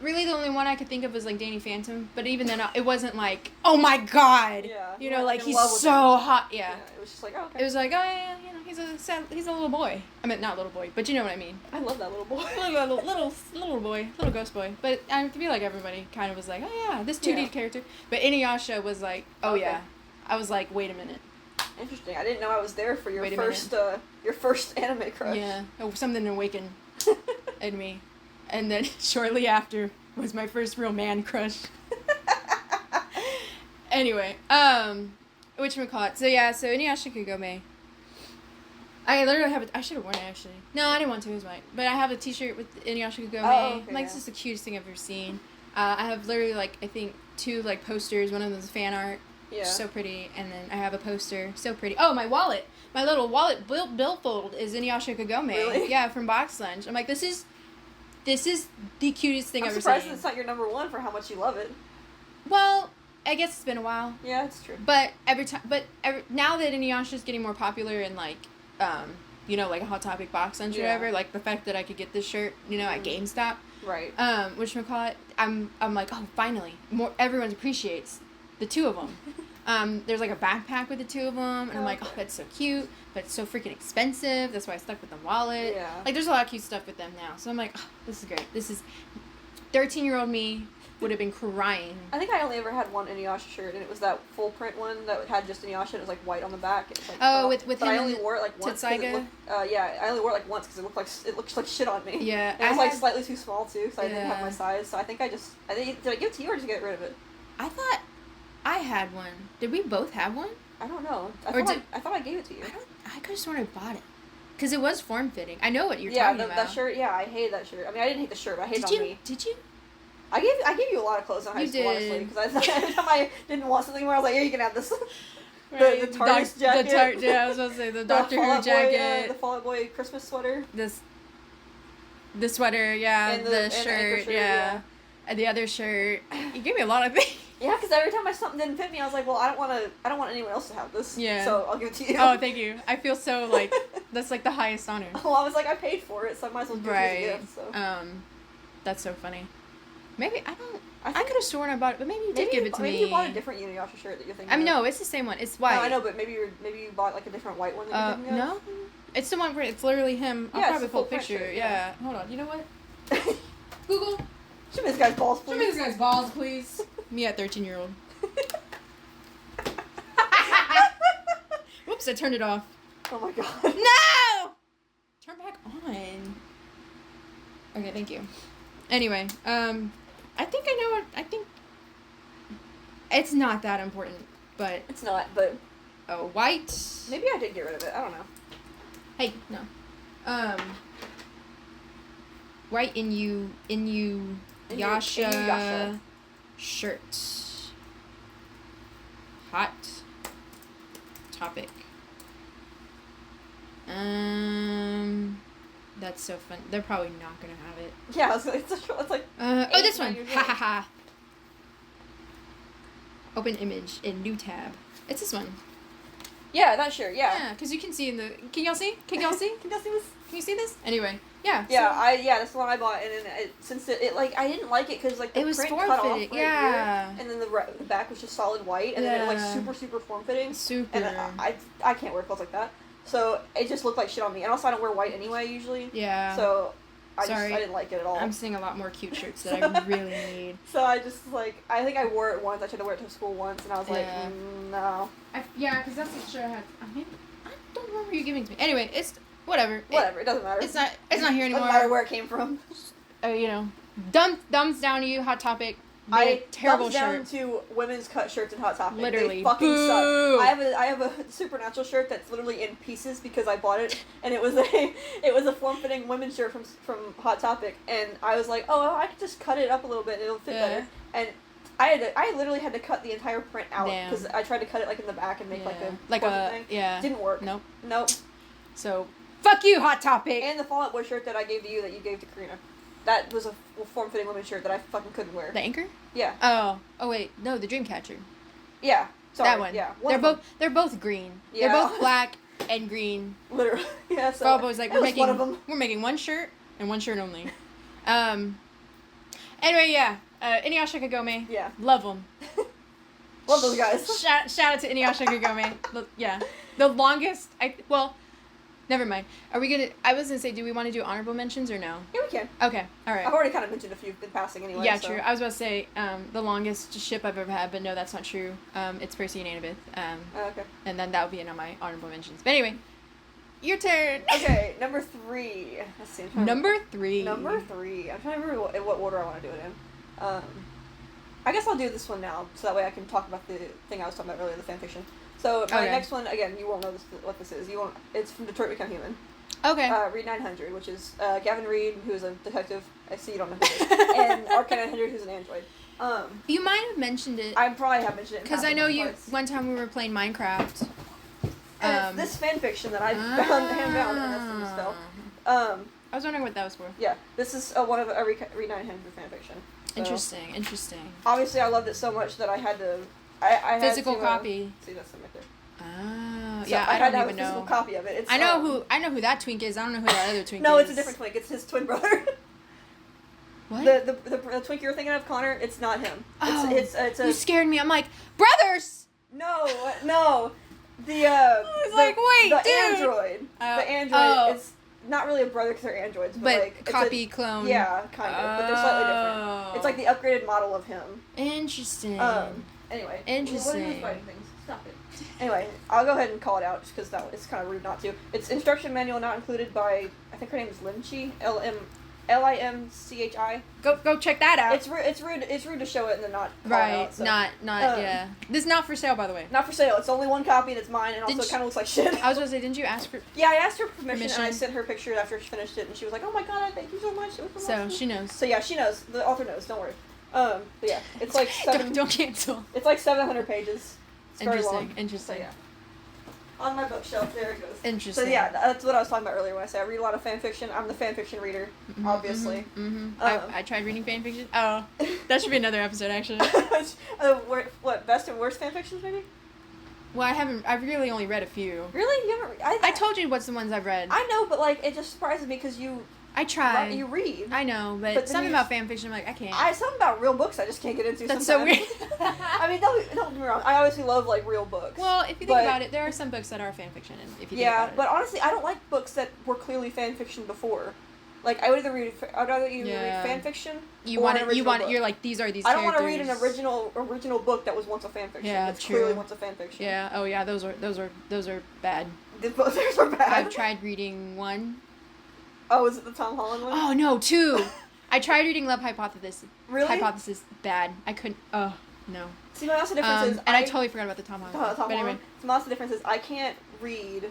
really the only one I could think of was, like, Danny Phantom. But even then, it wasn't, like, oh, my God. Yeah. You know, like, he's so hot. Yeah. It was just like, oh, okay. It was like, oh, yeah, you know, he's a little boy. I mean, not little boy, but you know what I mean. I love that little boy. little boy, little ghost boy. But I feel like everybody kind of was like, oh, yeah, this 2D character. But Inuyasha was like, oh, yeah. I was like, wait a minute. Interesting. I didn't know I was there for your first anime crush. Yeah, something awakened in me, and then shortly after was my first real man crush. Anyway, whatchamacallit? So Inuyasha Kagome. I literally have I should have worn it actually. No, I didn't want to. It was mine. But I have a T-shirt with Inuyasha Kagome. Oh, okay, Like, it's just the cutest thing I've ever seen. I have literally like I think 2 like posters. One of them is fan art. Yeah. So pretty, and then I have a poster, so pretty. Oh, my wallet! My little wallet billfold is Inuyasha Kagome. Really? Yeah, from Box Lunch. I'm like, this is the cutest thing I've ever seen. I'm surprised seen. it's not your number 1 for how much you love it. Well, I guess it's been a while. Yeah, it's true. But now that Inuyasha is getting more popular and like, you know, like a Hot Topic Box Lunch or whatever, like the fact that I could get this shirt, you know, at GameStop. Right. Whatchamacallit? I'm like, oh, finally, everyone appreciates the 2 of them. There's like a backpack with the 2 of them, and I'm like, oh, that's so cute, but it's so freaking expensive. That's why I stuck with the wallet. Yeah. Like, there's a lot of cute stuff with them now. So I'm like, oh, this is great. This is 13-year-old me would have been crying. I think I only ever had one Inuyasha shirt, and it was that full print one that had just Inuyasha, and it was like white on the back. It was, like, with but him I only wore it like once. Tetsaiga? I only wore it like once because it looked like shit on me. Yeah. And it was like slightly too small too, so I didn't have my size. So I think did I give it to you or did you get rid of it? I thought I had one. Did we both have one? I don't know. I thought I gave it to you. I could have sworn I bought it. Because it was form-fitting. I know what you're talking about. Yeah, that shirt, I hated that shirt. I mean, I didn't hate the shirt, but I hated it on me. Did you? I gave you a lot of clothes in high school, honestly, because every time I didn't want something more, I was like, yeah, you can have this. Right. The TARDIS jacket. Yeah, I was about to say, the Doctor Who jacket. The Fall Out Boy Christmas sweater. The sweater, yeah. And the shirt, yeah. And the other shirt. You gave me a lot of things. Yeah, because every time something didn't fit me, I was like, well, I don't want anyone else to have this. Yeah. So I'll give it to you. Oh, thank you. I feel so, like, that's, like, the highest honor. Well, I was like, I paid for it, so I might as well give it as a gift, so. That's so funny. Maybe, I could have sworn I bought it, but maybe you did give it to me. Maybe you bought a different Inuyasha shirt that you're thinking of. No, it's the same one. It's white. No, I know, but maybe you bought like a different white one that you're thinking of. No. It's the one where it's literally him. I'll probably pull a picture. Shirt, yeah. Hold on. You know what? Google. Show me this guy's balls, please. Show me this guy's balls, please. Me at 13-year-old. Whoops, I turned it off. Oh my god. No! Turn back on. Okay, thank you. Anyway, I think I know what, I think it's not that important, but... It's not, but... Oh, white. Maybe I did get rid of it, I don't know. Hey, no. White Inuyasha shirt. Hot topic. That's so fun. They're probably not gonna have it. Yeah, it's like... oh, this one. Ha ha ha. Open image in new tab. It's this one. Yeah, that shirt, yeah. Yeah, because you can see in the... Can y'all see? Can y'all see? Can y'all see this? Can you see this? Anyway, yeah. Yeah, so, that's the one I bought, and then since it like, I didn't like it because, like, the print cut off right here, and then the back was just solid white, and then it, like, super, super form-fitting. Super. And I can't wear clothes like that. So, it just looked like shit on me. And also, I don't wear white anyway, usually. Yeah. So, I didn't like it at all. I'm seeing a lot more cute shirts that I really need. So, I just, like, I think I wore it once. I tried to wear it to school once, and I was like, no. Yeah, because that's the shirt I had. I don't remember you giving to me. Anyway, it's... Whatever. It doesn't matter. It's not here anymore. Doesn't matter where it came from. You know, thumbs down to you, Hot Topic. Terrible thumbs shirt. down to women's cut shirts and Hot Topic. Literally, they fucking boo. suck. I have a Supernatural shirt that's literally in pieces because I bought it, and it was a form-fitting women's shirt from Hot Topic, and I was like, oh, I could just cut it up a little bit, and it'll fit better. And I literally had to cut the entire print out because I tried to cut it like in the back and make like a thing. Yeah. Didn't work. Nope. So. Fuck you, Hot Topic! And the Fall Out Boy shirt that I gave to you that you gave to Karina. That was a form-fitting women's shirt that I fucking couldn't wear. The Anchor? Yeah. Oh wait, no, the Dreamcatcher. Yeah. Sorry. That one. Yeah. They're both green. Yeah. They're both black and green. Literally. Yeah, so Fall Out Boy's like, we're making one shirt and one shirt only. Anyway, yeah. Inuyasha Kagome. Yeah. Love them. Love those guys. Shout out to Inuyasha Kagome. Yeah. The longest, never mind. Are we gonna... I was gonna say, do we want to do honorable mentions or no? Yeah, we can. Okay, alright. I've already kind of mentioned a few in passing anyway. Yeah, true. I was about to say, the longest ship I've ever had, but no, that's not true. It's Percy and Annabeth. Okay. And then that would be in on my honorable mentions. But anyway, your turn. Okay, number 3. Let's see. Number 3. I'm trying to remember what order I want to do it in. I guess I'll do this one now, so that way I can talk about the thing I was talking about earlier, the fanfiction. So my next one, again, you won't know what this is. It's from Detroit Become Human. Okay. Read 900, which is Gavin Reed, who is a detective. I see you don't know who it is. And Arcane 900, who's an android. You might have mentioned it. I probably have mentioned it. Because I know one time we were playing Minecraft. And it's this fanfiction that I found in Isabell. I was wondering what that was for. Yeah, this is one of a Read 900 fanfiction. So, Interesting. Obviously, I loved it so much that I had to... I physical had to, copy. See, that's right there. Oh, so yeah, I don't had to have even a physical know. copy of it. I know who that twink is. I don't know who that other twink is. No, it's a different twink. It's his twin brother. What? The twink you're thinking of, Connor, it's not him. Oh, it's a... You scared me. I'm like, brothers! No. The android. The android, it's not really a brother because they're androids, but like... copy, clone. Yeah, kind of, but they're slightly different. It's like the upgraded model of him. Interesting. Anyway. Interesting. What are you writing things? Stop it. Anyway, I'll go ahead and call it out just because it's kind of rude not to. It's instruction manual not included by, I think her name is Limchi, Limchi. Go check that out. It's rude to show it and then not call right. it out. So. Not yeah. This is not for sale, by the way. Not for sale. It's only one copy and it's mine, and also it kind of looks like shit. I was gonna say, didn't you ask for? Yeah, I asked her permission and I sent her a picture after she finished it, and she was like, "Oh my god, thank you so much." It was so she knows. So yeah, she knows. The author knows. Don't worry. But yeah, it's like don't cancel. It's like 700 pages. It's very long. Interesting. So, yeah. On my bookshelf, there it goes. Interesting. So yeah, that's what I was talking about earlier when I said I read a lot of fan fiction. I'm the fan fiction reader, obviously. I tried reading fan fiction. Oh, that should be another episode, actually. What, best and worst fan fictions, maybe? Well, I've really only read a few. Really? You haven't? I told you what's the ones I've read. I know, but like it just surprises me because you I try. You read. I know, but something about fan fiction, I'm like, I can't. Something about real books I just can't get into. That's sometimes. so weird. I mean, don't get me wrong. I obviously love like real books. Well, if you think about it, there are some books that are fan fiction. If you think about it. But honestly, I don't like books that were clearly fan fiction before. Like I'd rather read fan fiction. You're like these are these. I don't want to read an original book that was once a fan fiction. Yeah, that's clearly once a fan fiction. Yeah. Oh yeah, those are bad. Those are bad. I've tried reading one. Oh, is it the Tom Holland one? Oh no, two. I tried reading Love Hypothesis. Really? Hypothesis bad. I couldn't. Oh no. See, my also difference is I totally forgot about the Tom Holland. Tom Holland. Anyway, so my also difference is I can't read.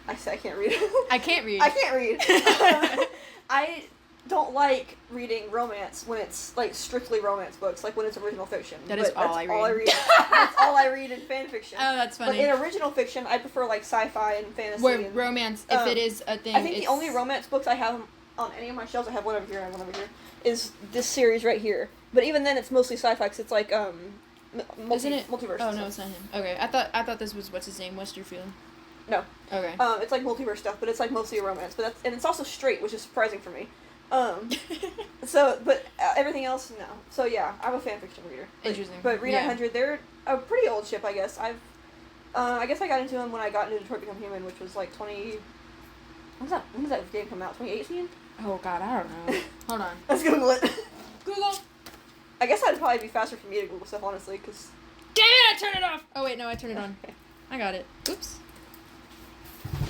I can't read. I can't read. I can't read. I don't like reading romance when it's like strictly romance books, like when it's original fiction. That's all I read. That's all I read in fan fiction. Oh, that's funny. But in original fiction, I prefer like sci-fi and fantasy. Where romance, if it is a thing. I think the only romance books I have on any of my shelves, I have one over here and one over here, is this series right here. But even then, it's mostly sci-fi because it's like Isn't it? Multiverse. Oh no, it's not him. Okay, I thought this was what's his name, Westerfield. No. Okay. It's like multiverse stuff, but it's like mostly a romance. But it's also straight, which is surprising for me. But everything else, no. So yeah, I'm a fanfiction reader. Interesting. But Read 900, they're a pretty old ship, I guess. I guess I got into them when I got into Detroit Become Human, which was like 20. When was that game come out? 2018? Oh God, I don't know. Hold on. Let's Google it. Google. I guess that'd probably be faster for me to Google stuff, honestly, because. Damn it! I turned it off. Oh wait, no, I turned it on. I got it. Oops.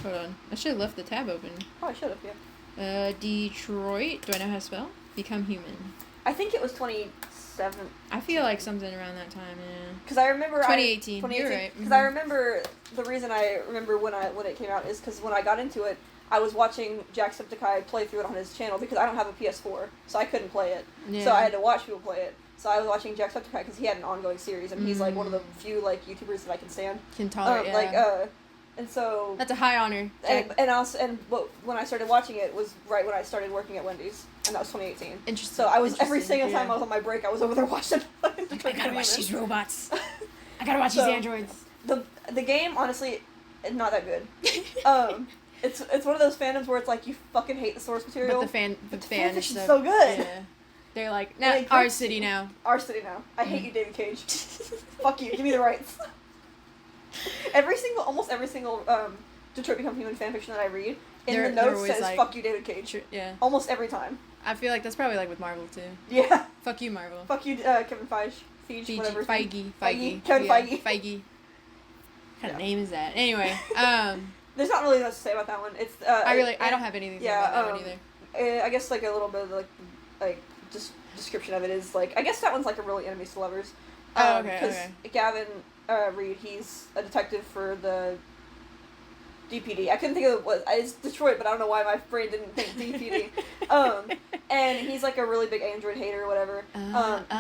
Hold on. I should have left the tab open. Oh, I should have, yeah. Detroit. Do I know how to spell? Become Human. I think it was 2017. I feel like something around that time, yeah. Because I remember 2018. You're right. Because I remember the reason I remember when it came out is because when I got into it, I was watching Jacksepticeye play through it on his channel because I don't have a PS4, so I couldn't play it. Yeah. So I had to watch people play it. So I was watching Jacksepticeye because he had an ongoing series, and he's like one of the few like YouTubers that I can stand. Can tolerate, yeah. And so that's a high honor. When I started watching it was right when I started working at Wendy's, and that was 2018. Interesting. So I was every single time I was on my break, I was over there watching. I gotta watch these robots. I gotta watch these androids. The game, honestly, is not that good. It's one of those fandoms where it's like you fucking hate the source material. But the fan is so good. Yeah. They're like, now our city now. Our city now. I hate you, David Cage. Fuck you. Give me the rights. Almost every single Detroit Become Human fanfiction that I read, the notes says like, "Fuck you, David Cage." Yeah. Almost every time. I feel like that's probably like with Marvel too. Yeah. Fuck you, Marvel. Fuck you, Kevin Feige. Whatever. Feige. Kevin Feige. Feige. What kind of name is that? Anyway, there's not really much to say about that one. It's I don't have anything to say about that one either. I guess like a little bit of like just description of it is like I guess that one's like a really enemies to lovers. Because Gavin Reed, he's a detective for the DPD. I couldn't think of it's Detroit, but I don't know why my brain didn't think DPD. And he's like a really big Android hater or whatever.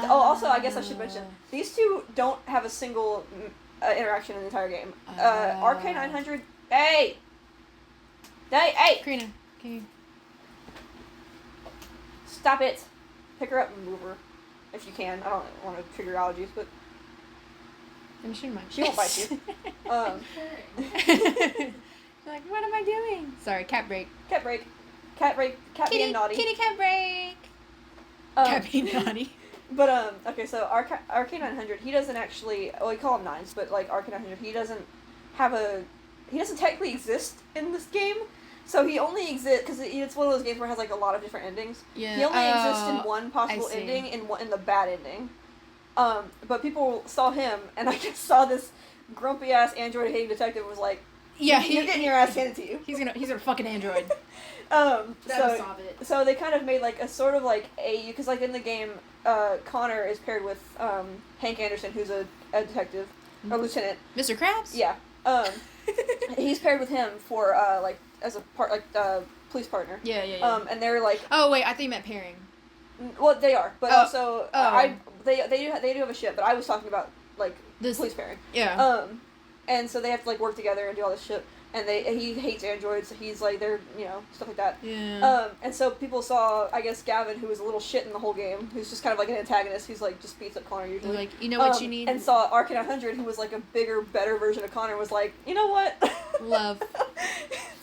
Also, I guess I should mention these two don't have a single interaction in the entire game. RK900. Hey. Karina, can you stop it? Pick her up and move her, if you can. I don't want to trigger allergies, but. And she might. She won't bite you. Like, what am I doing? Sorry, cat break. Cat being naughty. Kitty cat break. Cat being naughty. But, okay, so RK900, he doesn't actually, we call him Nines, but, like, RK900, he doesn't technically exist in this game. So he only exists, because it's one of those games where it has, like, a lot of different endings. Yeah. He only exists in one possible ending, in the bad ending. But people saw him, and I just saw this grumpy-ass android-hating detective was like, yeah, you're getting your ass handed to you. He's a fucking android. So they kind of made, like, a sort of, like, because, like, in the game, Connor is paired with, Hank Anderson, who's a detective, or lieutenant. Mr. Krabs? Yeah. He's paired with him for, like, as a police partner. Yeah. And they're, like... Oh, wait, I thought you meant pairing. Well, they are, but also, they do have a ship, but I was talking about, like, police pairing. Yeah. And so they have to, like, work together and do all this shit. And he hates androids, so he's, like, they're, stuff like that. Yeah. And so people saw, I guess, Gavin, who was a little shit in the whole game, who's just kind of, like, an antagonist who's, like, just beats up Connor usually. Like, you know what you need? And saw Ark 100, who was, like, a bigger, better version of Connor, was like, you know what? Love.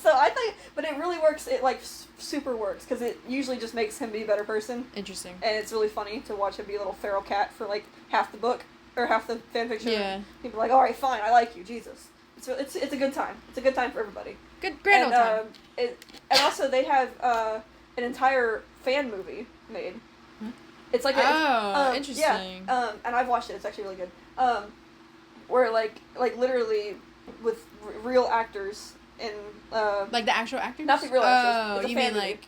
So I think, but it really works. It like super works because it usually just makes him be a better person. Interesting. And it's really funny to watch him be a little feral cat for like half the book or half the fanfiction. Yeah. People are like, all right, fine, I like you, Jesus. It's a good time. It's a good time for everybody. Great old time. And also they have an entire fan movie made. Huh? It's like interesting. Yeah. And I've watched it. It's actually really good. Where like literally with real actors and like the actual actors. Not the real actors. Oh, you mean like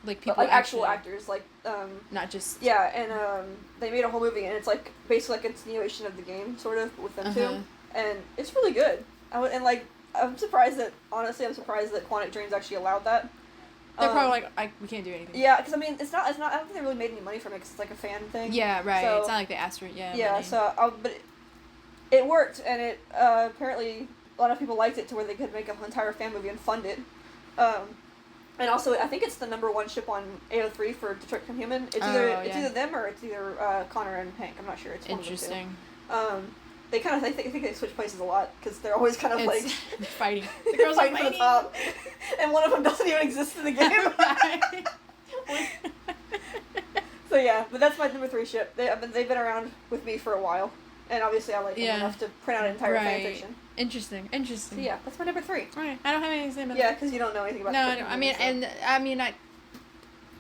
people like actual actually, actors like not just yeah, and they made a whole movie and it's like basically like a continuation of the game sort of with them too, and it's really good. I'm surprised that Quantic Dreams actually allowed that. They're probably like, we can't do anything. Yeah, because I mean, it's not. I don't think they really made any money from it because it's like a fan thing. Yeah, right. So, it's not like they asked for it. Yeah. Yeah. Money. So, but it worked, and it apparently a lot of people liked it to where they could make an entire fan movie and fund it. And also, I think it's the #1 ship on AO3 for Detroit Become Human. It's either them or it's either Connor and Hank. I'm not sure. It's one interesting. Of the two. They kind of I think they switch places a lot because they're always kind of like fighting. The girls fighting are for the top, and one of them doesn't even exist in the game. So yeah, but that's my #3 ship. They've been around with me for a while, and obviously I like them enough to print out an entire fanfiction. Interesting. So yeah, that's my #3. Alright, I don't have anything to say about that. Yeah, because you don't know anything about. No, I don't. I mean,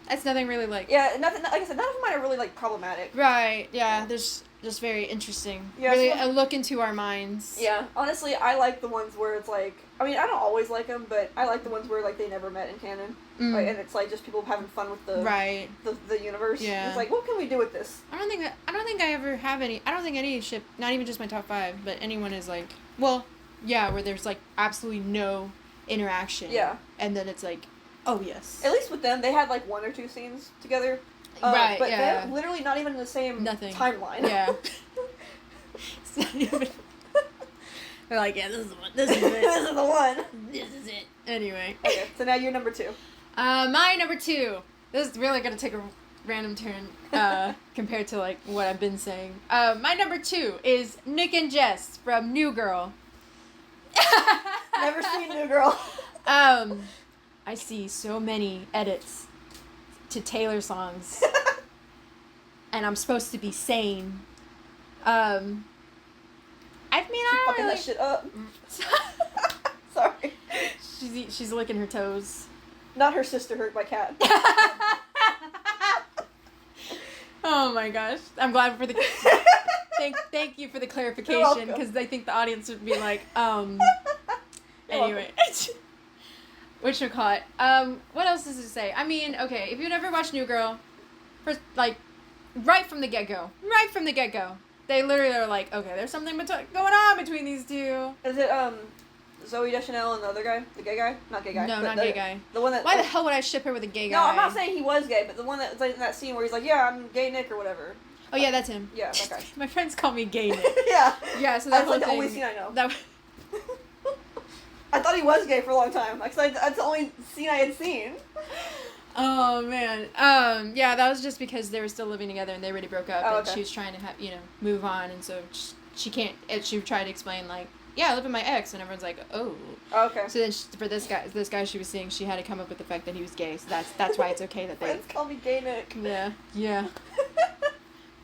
that's nothing really like. Yeah, nothing. Like I said, none of mine are really like problematic. Right. Yeah. There's just very interesting. Yeah, really a look into our minds. Yeah. Honestly, I like the ones where it's like. I mean, I don't always like them, but I like the ones where like they never met in canon, like, and it's like just people having fun with the the universe. Yeah. It's like, what can we do with this? I don't think I ever have any. I don't think any ship, not even just my top 5, but anyone is like, well, yeah, where there's like absolutely no interaction. Yeah. And then it's like, oh yes. At least with them, they had like 1 or 2 scenes together. Right. But they're literally not even in the same timeline. Yeah. It's not even. They're like, yeah, this is the one. This is it. This is the one. This is it. Anyway. Okay, so now you're #2. My #2. This is really gonna take a random turn compared to like what I've been saying. My #2 is Nick and Jess from New Girl. Never seen New Girl. I see so many edits to Taylor songs, and I'm supposed to be sane. I mean, I fucking really... that shit up. Sorry. She's licking her toes. Not her sister hurt by cat. Oh my gosh! I'm glad for the thank you for the clarification because I think the audience would be like, anyway. Whatchamacallit? What else does it say? I mean, okay, if you've never watched New Girl, first, like, right from the get-go, they literally are like, okay, there's something going on between these two. Is it, Zooey Deschanel and the other guy? The gay guy? Not gay guy. No, not gay guy. The one that... Why the hell would I ship her with a gay guy? No, I'm not saying he was gay, but the one that's like in that scene where he's like, yeah, I'm gay Nick or whatever. Oh, yeah, that's him. Yeah, that guy. My friends call me gay Nick. Yeah. Yeah, so that's like the only scene I know. I thought he was gay for a long time. Like, that's the only scene I had seen. Oh, man. Yeah, that was just because they were still living together and they already broke up. And she was trying to, move on. And so she can't... And she tried to explain, like, yeah, I live with my ex. And everyone's like, oh. Okay. So then for this guy she was seeing, she had to come up with the fact that he was gay. So that's why it's okay that they... Friends call me gay Nick. Yeah. Yeah.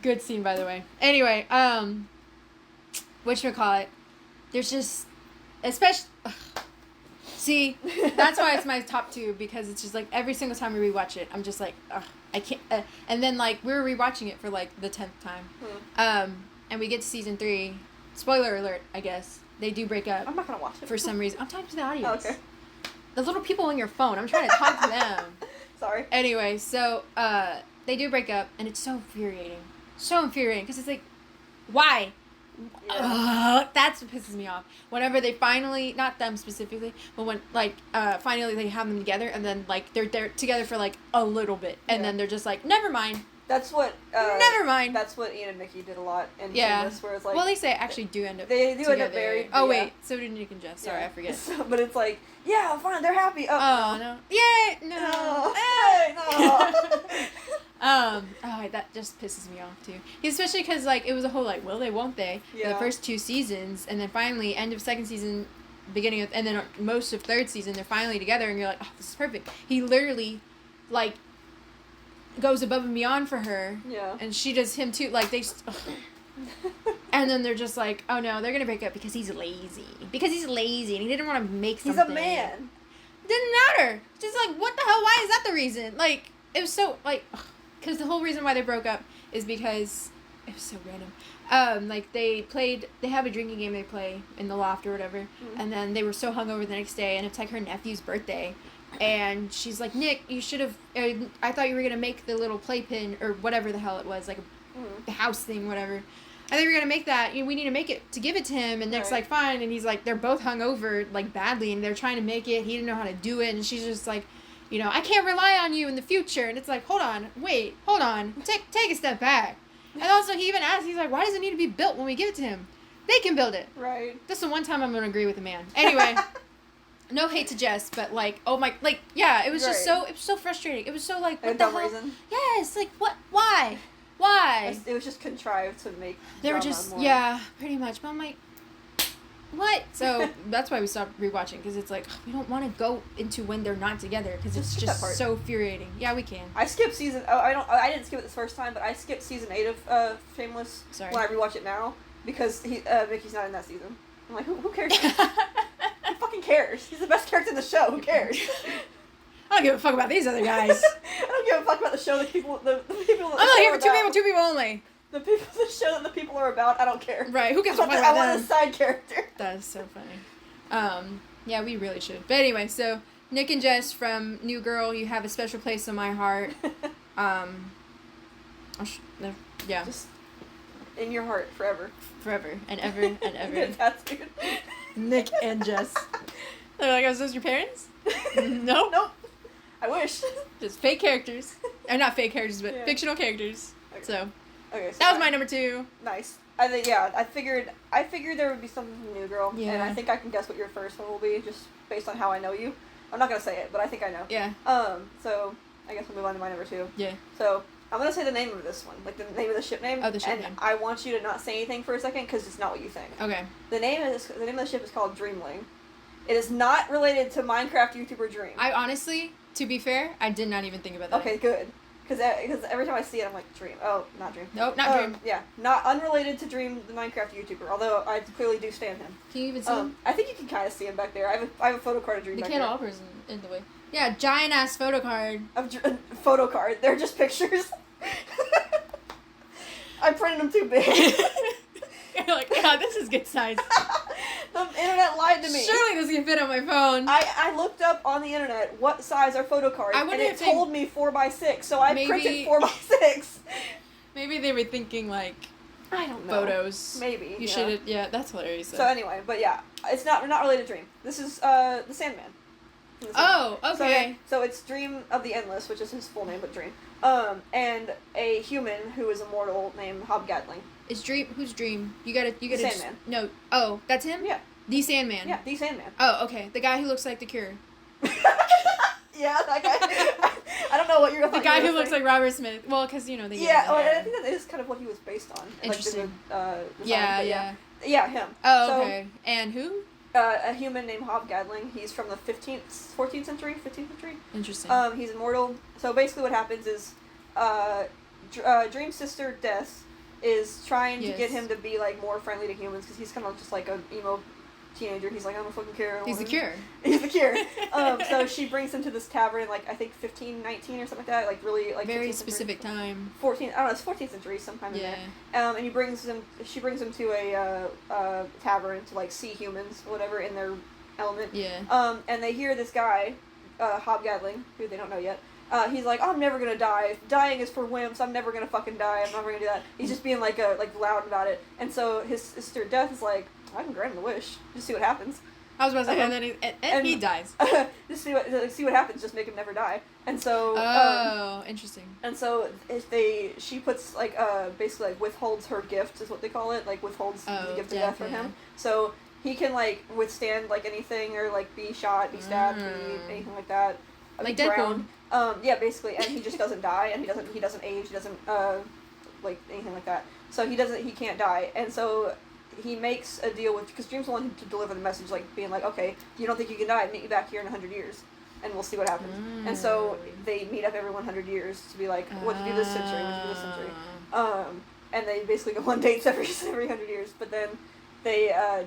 Good scene, by the way. Anyway, whatchamacallit? There's just... Especially... See, that's why it's my top 2, because it's just like every single time we rewatch it, I'm just like, ugh, I can't. And then like we were rewatching it for like the 10th time, and we get to season 3. Spoiler alert, I guess they do break up. I'm not gonna watch it for some reason. I'm talking to the audience. Oh, okay. The little people on your phone. I'm trying to talk to them. Sorry. Anyway, so they do break up, and it's so infuriating. So infuriating because it's like, why? Yeah. That's what pisses me off. Whenever they finally, not them specifically, but when like finally they have them together, and then like they're together for like a little bit, and then they're just like, never mind. That's what. Never mind. That's what Ian and Mickey did a lot in this, where it's like. Well, at least they actually do end up. They do together. end up married. Oh wait, so did Nick and Jess. Sorry, I forget. But it's like, yeah, fine, they're happy. Oh no! Yay! No! Hey, no! That just pisses me off too. Especially because like it was a whole like will they won't they the first 2 seasons, and then finally end of second season beginning of, and then most of third season, they're finally together, and you're like, oh, this is perfect. He literally, like, goes above and beyond for her. Yeah. And she does him too. Like, they... And then they're just like, oh no, they're gonna break up because he's lazy. Because he's lazy, and he didn't want to make something. He's a man. Didn't matter. Just like, what the hell? Why is that the reason? Like, it was so, like... Because the whole reason why they broke up is because... It was so random. Like, they have a drinking game they play in the loft or whatever, and then they were so hungover the next day, and it's like her nephew's birthday, and she's like, Nick, you should have, I thought you were gonna make the little playpen, or whatever the hell it was, like the house thing, whatever. I thought you were gonna make that, we need to make it to give it to him, and Nick's like, fine, and he's like, they're both hungover, like, badly, and they're trying to make it, he didn't know how to do it, and she's just like, I can't rely on you in the future, and it's like, hold on, take a step back. And also, he even asked, he's like, why does it need to be built when we give it to him? They can build it. Right. That's the one time I'm going to agree with a man. Anyway, no hate to Jess, but, like, oh my, like, yeah, it was just so, it was so frustrating. It was so, like, what the hell? Reason. Yes, like, what, why? It was just contrived to make They were just, yeah, pretty much. But I'm like, what? So, that's why we stopped rewatching, because it's like, we don't want to go into when they're not together, because it's just so infuriating. Yeah, we can. I skipped I didn't skip it this first time, but I skipped season 8 of Shameless when I rewatch it now, because Mickey's not in that season. I'm like, who cares? Who fucking cares? He's the best character in the show. Who cares? I don't give a fuck about these other guys. I don't give a fuck about the show, the people that I'm not here for two people only. The show that the people are about, I don't care. Right, who gives a fuck about them? I want a side character. That is so funny. Yeah, we really should. But anyway, so Nick and Jess from New Girl, you have a special place in my heart. Yeah. Just in your heart forever. Forever and ever and ever. That's good. Nick and Jess. They're like, are those your parents? Nope. Nope. I wish. Just fake characters. Or not fake characters, but fictional characters. Okay. So. Okay, so that was my number 2. Nice. I figured there would be something from New Girl, and I think I can guess what your first one will be, just based on how I know you. I'm not gonna say it, but I think I know. Yeah. So I guess we'll move on to my number 2. Yeah. So I'm gonna say the name of this one, like the name of the ship name. Oh, the ship name. And I want you to not say anything for a second, because it's not what you think. Okay. The name of the ship is called Dreamling. It is not related to Minecraft YouTuber Dream. I honestly, to be fair, I did not even think about that. Okay, good. Because every time I see it, I'm like, Dream. Oh, not Dream. Nope, not Dream. Yeah, not unrelated to Dream, the Minecraft YouTuber, although I clearly do stand him. Can you even see him? I think you can kind of see him back there. I have a photo card of Dream back there. The Cat Oliver's in the way. Yeah, giant-ass photo card. Photo card. They're just pictures. I printed them too big. You're like, yeah, this is good size. The internet lied to me. Surely this can fit on my phone. I looked up on the internet what size are photo cards, and it told me 4x6, so I printed 4x6. Maybe they were thinking, like, I don't know. Photos. Maybe. You should have, yeah, that's hilarious. So anyway, but yeah, it's not related to Dream. This is the Sandman. Oh, okay. So it's Dream of the Endless, which is his full name, but Dream. And a human who is immortal named Hobgatling. Is Dream? Who's Dream? You gotta. Sandman. No. Oh, that's him. Yeah. The Sandman. Yeah, the Sandman. Oh, okay. The guy who looks like the Cure. Yeah, that guy. I don't know what you're. The guy who looks like Robert Smith. Well, because they. Yeah, I think that is kind of what he was based on. Interesting. Yeah, him. Oh, okay. And who? A human named Hobgatling. He's from the 14th century. Interesting. He's immortal. So basically, what happens is, Dream's sister Death is trying to get him to be like more friendly to humans, because he's kind of just like an emo teenager. He's like, I don't fucking care. He's the Cure. He's the Cure. So she brings him to this tavern, like I think 1519 or something like that, like really like very specific time. 14. I don't know. It's 14th century sometime in there. And she brings him to a tavern to like see humans, whatever, in their element. Yeah. And they hear this guy, Hobgatling, who they don't know yet. He's like, I'm never gonna die. Dying is for wimps. I'm never gonna fucking die. I'm never gonna do that. He's just being like loud about it. And so his sister Death is like, I can grant him the wish. Just see what happens. I was about to say, and then he dies. Just see what happens. Just make him never die. And so. Oh, interesting. And so she puts like basically like withholds her gift is what they call it. Like withholds the gift of death from him. So he can like withstand like anything, or like be shot, be stabbed, be anything like that. Like Deadpool. Yeah, basically, and he just doesn't die, and he doesn't age, he doesn't like anything like that. So he can't die, and so he makes a deal with, because Dream's the one to deliver the message, like, being like, okay, you don't think you can die, meet you back here in 100 years, and we'll see what happens. And so they meet up every 100 years to be like, what you do this century, what you do this century. And they basically go on dates every 100 years, but then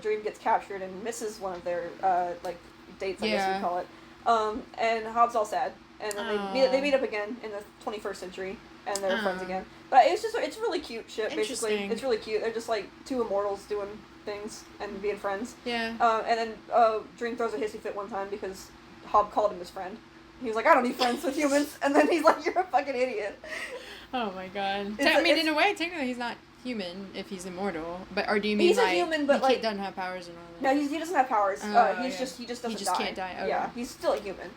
Dream gets captured and misses one of their, like, dates, I guess you'd call it. And Hobbs all sad. And then they meet up again in the 21st century, and they're friends again. But it's really cute shit, basically. It's really cute. They're just like two immortals doing things and being friends. Yeah. And then Dream throws a hissy fit one time because Hob called him his friend. He was like, I don't need friends with humans. And then he's like, you're a fucking idiot. Oh my god. In a way, technically he's not human if he's immortal. Or do you mean he's like, a human, but he like, doesn't have powers and all that? No, he doesn't have powers. He just doesn't die. Can't die. Okay. Yeah, he's still a human.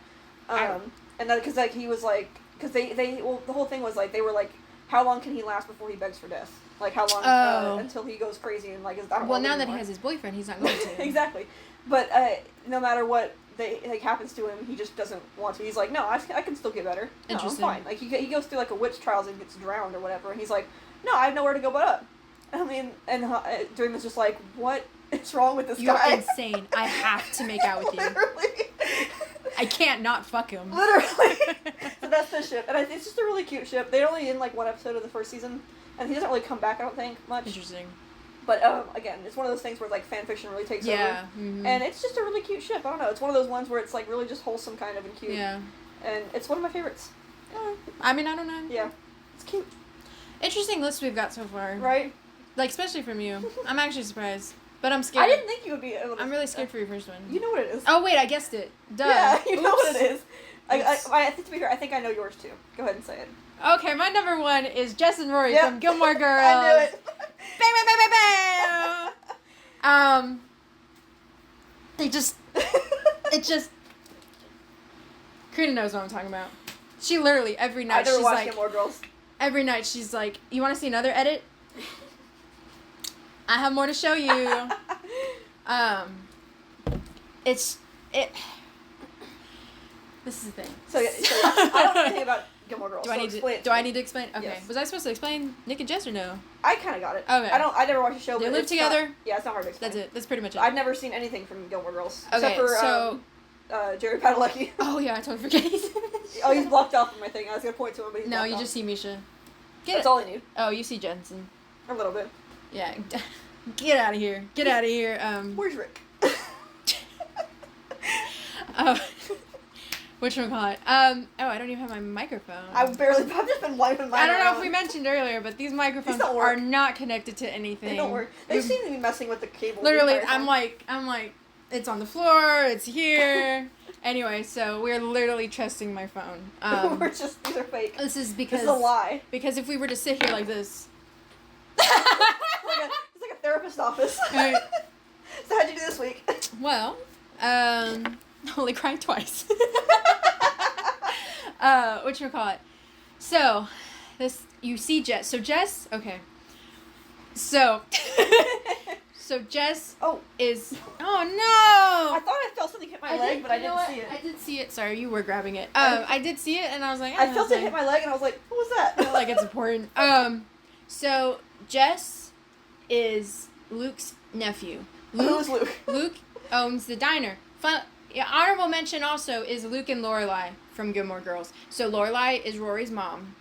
And then because like he was like, because the whole thing was like they were like, how long can he last before he begs for death? Like how long until he goes crazy and like is I don't well know now anymore. that he has his boyfriend, he's not going to. Exactly, but no matter what happens to him, he just doesn't want to. He's like, no, I can still get better. No, I'm fine. Like he goes through like a witch trials and gets drowned or whatever, and he's like, no, I have nowhere to go but up. I mean, and Dream is just like, what is wrong with this guy? You're insane. I have to make out with you. Literally. I can't not fuck him. Literally. So that's the ship. And it's just a really cute ship. They're only in like one episode of the first season. And he doesn't really come back, I don't think, much. Interesting. But again, it's one of those things where like fan fiction really takes over. Mm-hmm. And it's just a really cute ship. I don't know. It's one of those ones where it's like really just wholesome kind of and cute. Yeah. And it's one of my favorites. I mean, I don't know. Yeah. It's cute. Interesting list we've got so far. Right? Like, especially from you. I'm actually surprised. But I'm scared. I didn't think you would be able to. I'm really scared for your first one. You know what it is. Oh, wait, I guessed it. Duh. Yeah, you know what Oops. it is. I think to be fair, I think I know yours too. Go ahead and say it. Okay, my number one is Jess and Rory Yep. from Gilmore Girls. I knew it. Bang, bang, bang, bang, bang! It just... Karina knows what I'm talking about. She literally, every night, I never she's watched like... Gilmore Girls. Every night, she's like, you want to see another edit? I have more to show you. This is the thing. So I don't know anything about Gilmore Girls. Do I need to explain? Okay. Yes. Was I supposed to explain Nick and Jess or no? I kind of got it. Okay. I never watched the show. They but live it's together. Not, yeah, it's not hard to explain. That's it. That's pretty much it. I've never seen anything from Gilmore Girls Okay, except for so Jerry Padalecki. oh yeah, I totally forget. Oh, he's blocked off from my thing. I was gonna point to him, but he's No, blocked you off. just see Misha. That's all I knew. Oh, you see Jensen. A little bit. Yeah. Get out of here. Get out of here. Where's Rick? Whatchamacallit? Oh, I don't even have my microphone. I've just been wiping mine I don't know around. if we mentioned earlier, but these microphones These don't work. are not connected to anything. They don't work. They seem to be messing with the cable. Literally, the entire I'm time. like, it's on the floor, it's here. Anyway, so we're literally trusting my phone. These are fake. This is because... This is a lie. Because if we were to sit here like this... It's like a therapist's office. Right. So how'd you do this week? Well, only cried twice. Whatchamacallit? So, you see Jess. So Jess, okay. So Jess is, oh no! I thought I felt something hit my leg, but I didn't see it. I did see it. Sorry, you were grabbing it. I did see it, and I was like, I felt it hit my leg, and I was like, what was that? I feel like it's important. So Jess is Luke's nephew. Who's Luke? Luke owns the diner. Honorable mention also is Luke and Lorelai from Gilmore Girls. So Lorelai is Rory's mom.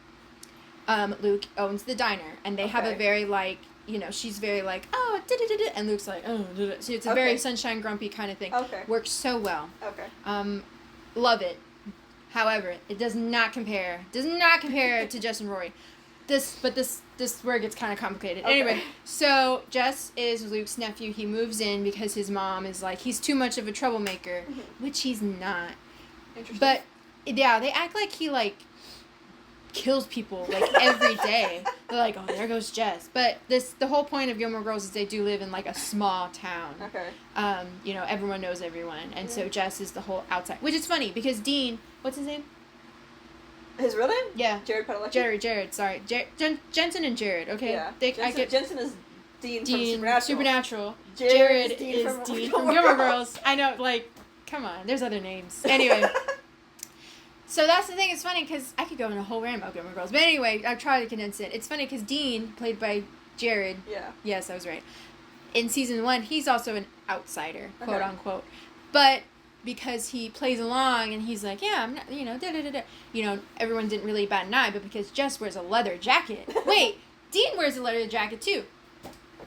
Luke owns the diner, and they have a very like, she's very like, oh, da-da-da-da, and Luke's like, oh, da-da. So it's a very sunshine grumpy kind of thing. Okay. Works so well. Okay. Love it. However, it does not compare to Jess and Rory. This is where it gets kind of complicated. Okay. Anyway, so Jess is Luke's nephew. He moves in because his mom is like, he's too much of a troublemaker, which he's not. Interesting. But, yeah, they act like he, like, kills people, like, every day. They're like, oh, there goes Jess. But the whole point of Gilmore Girls is they do live in, like, a small town. Okay. Everyone knows everyone. And so Jess is the whole outside. Which is funny, because Dean, what's his name? His real name? Yeah. Jared Padalecki? Jared, sorry. Jensen and Jared, okay? Yeah. Jensen is Dean from Supernatural. Jared is Dean from Gilmore Girls. I know, like, come on, there's other names. Anyway. So that's the thing, it's funny, because I could go in a whole rant about Gilmore Girls. But anyway, I'll try to condense it. It's funny, because Dean, played by Jared. Yeah. Yes, I was right. in season 1, he's also an outsider, quote Okay. unquote. But because he plays along and he's like, yeah, I'm not, everyone didn't really bat an eye, but because Jess wears a leather jacket. Wait, Dean wears a leather jacket too.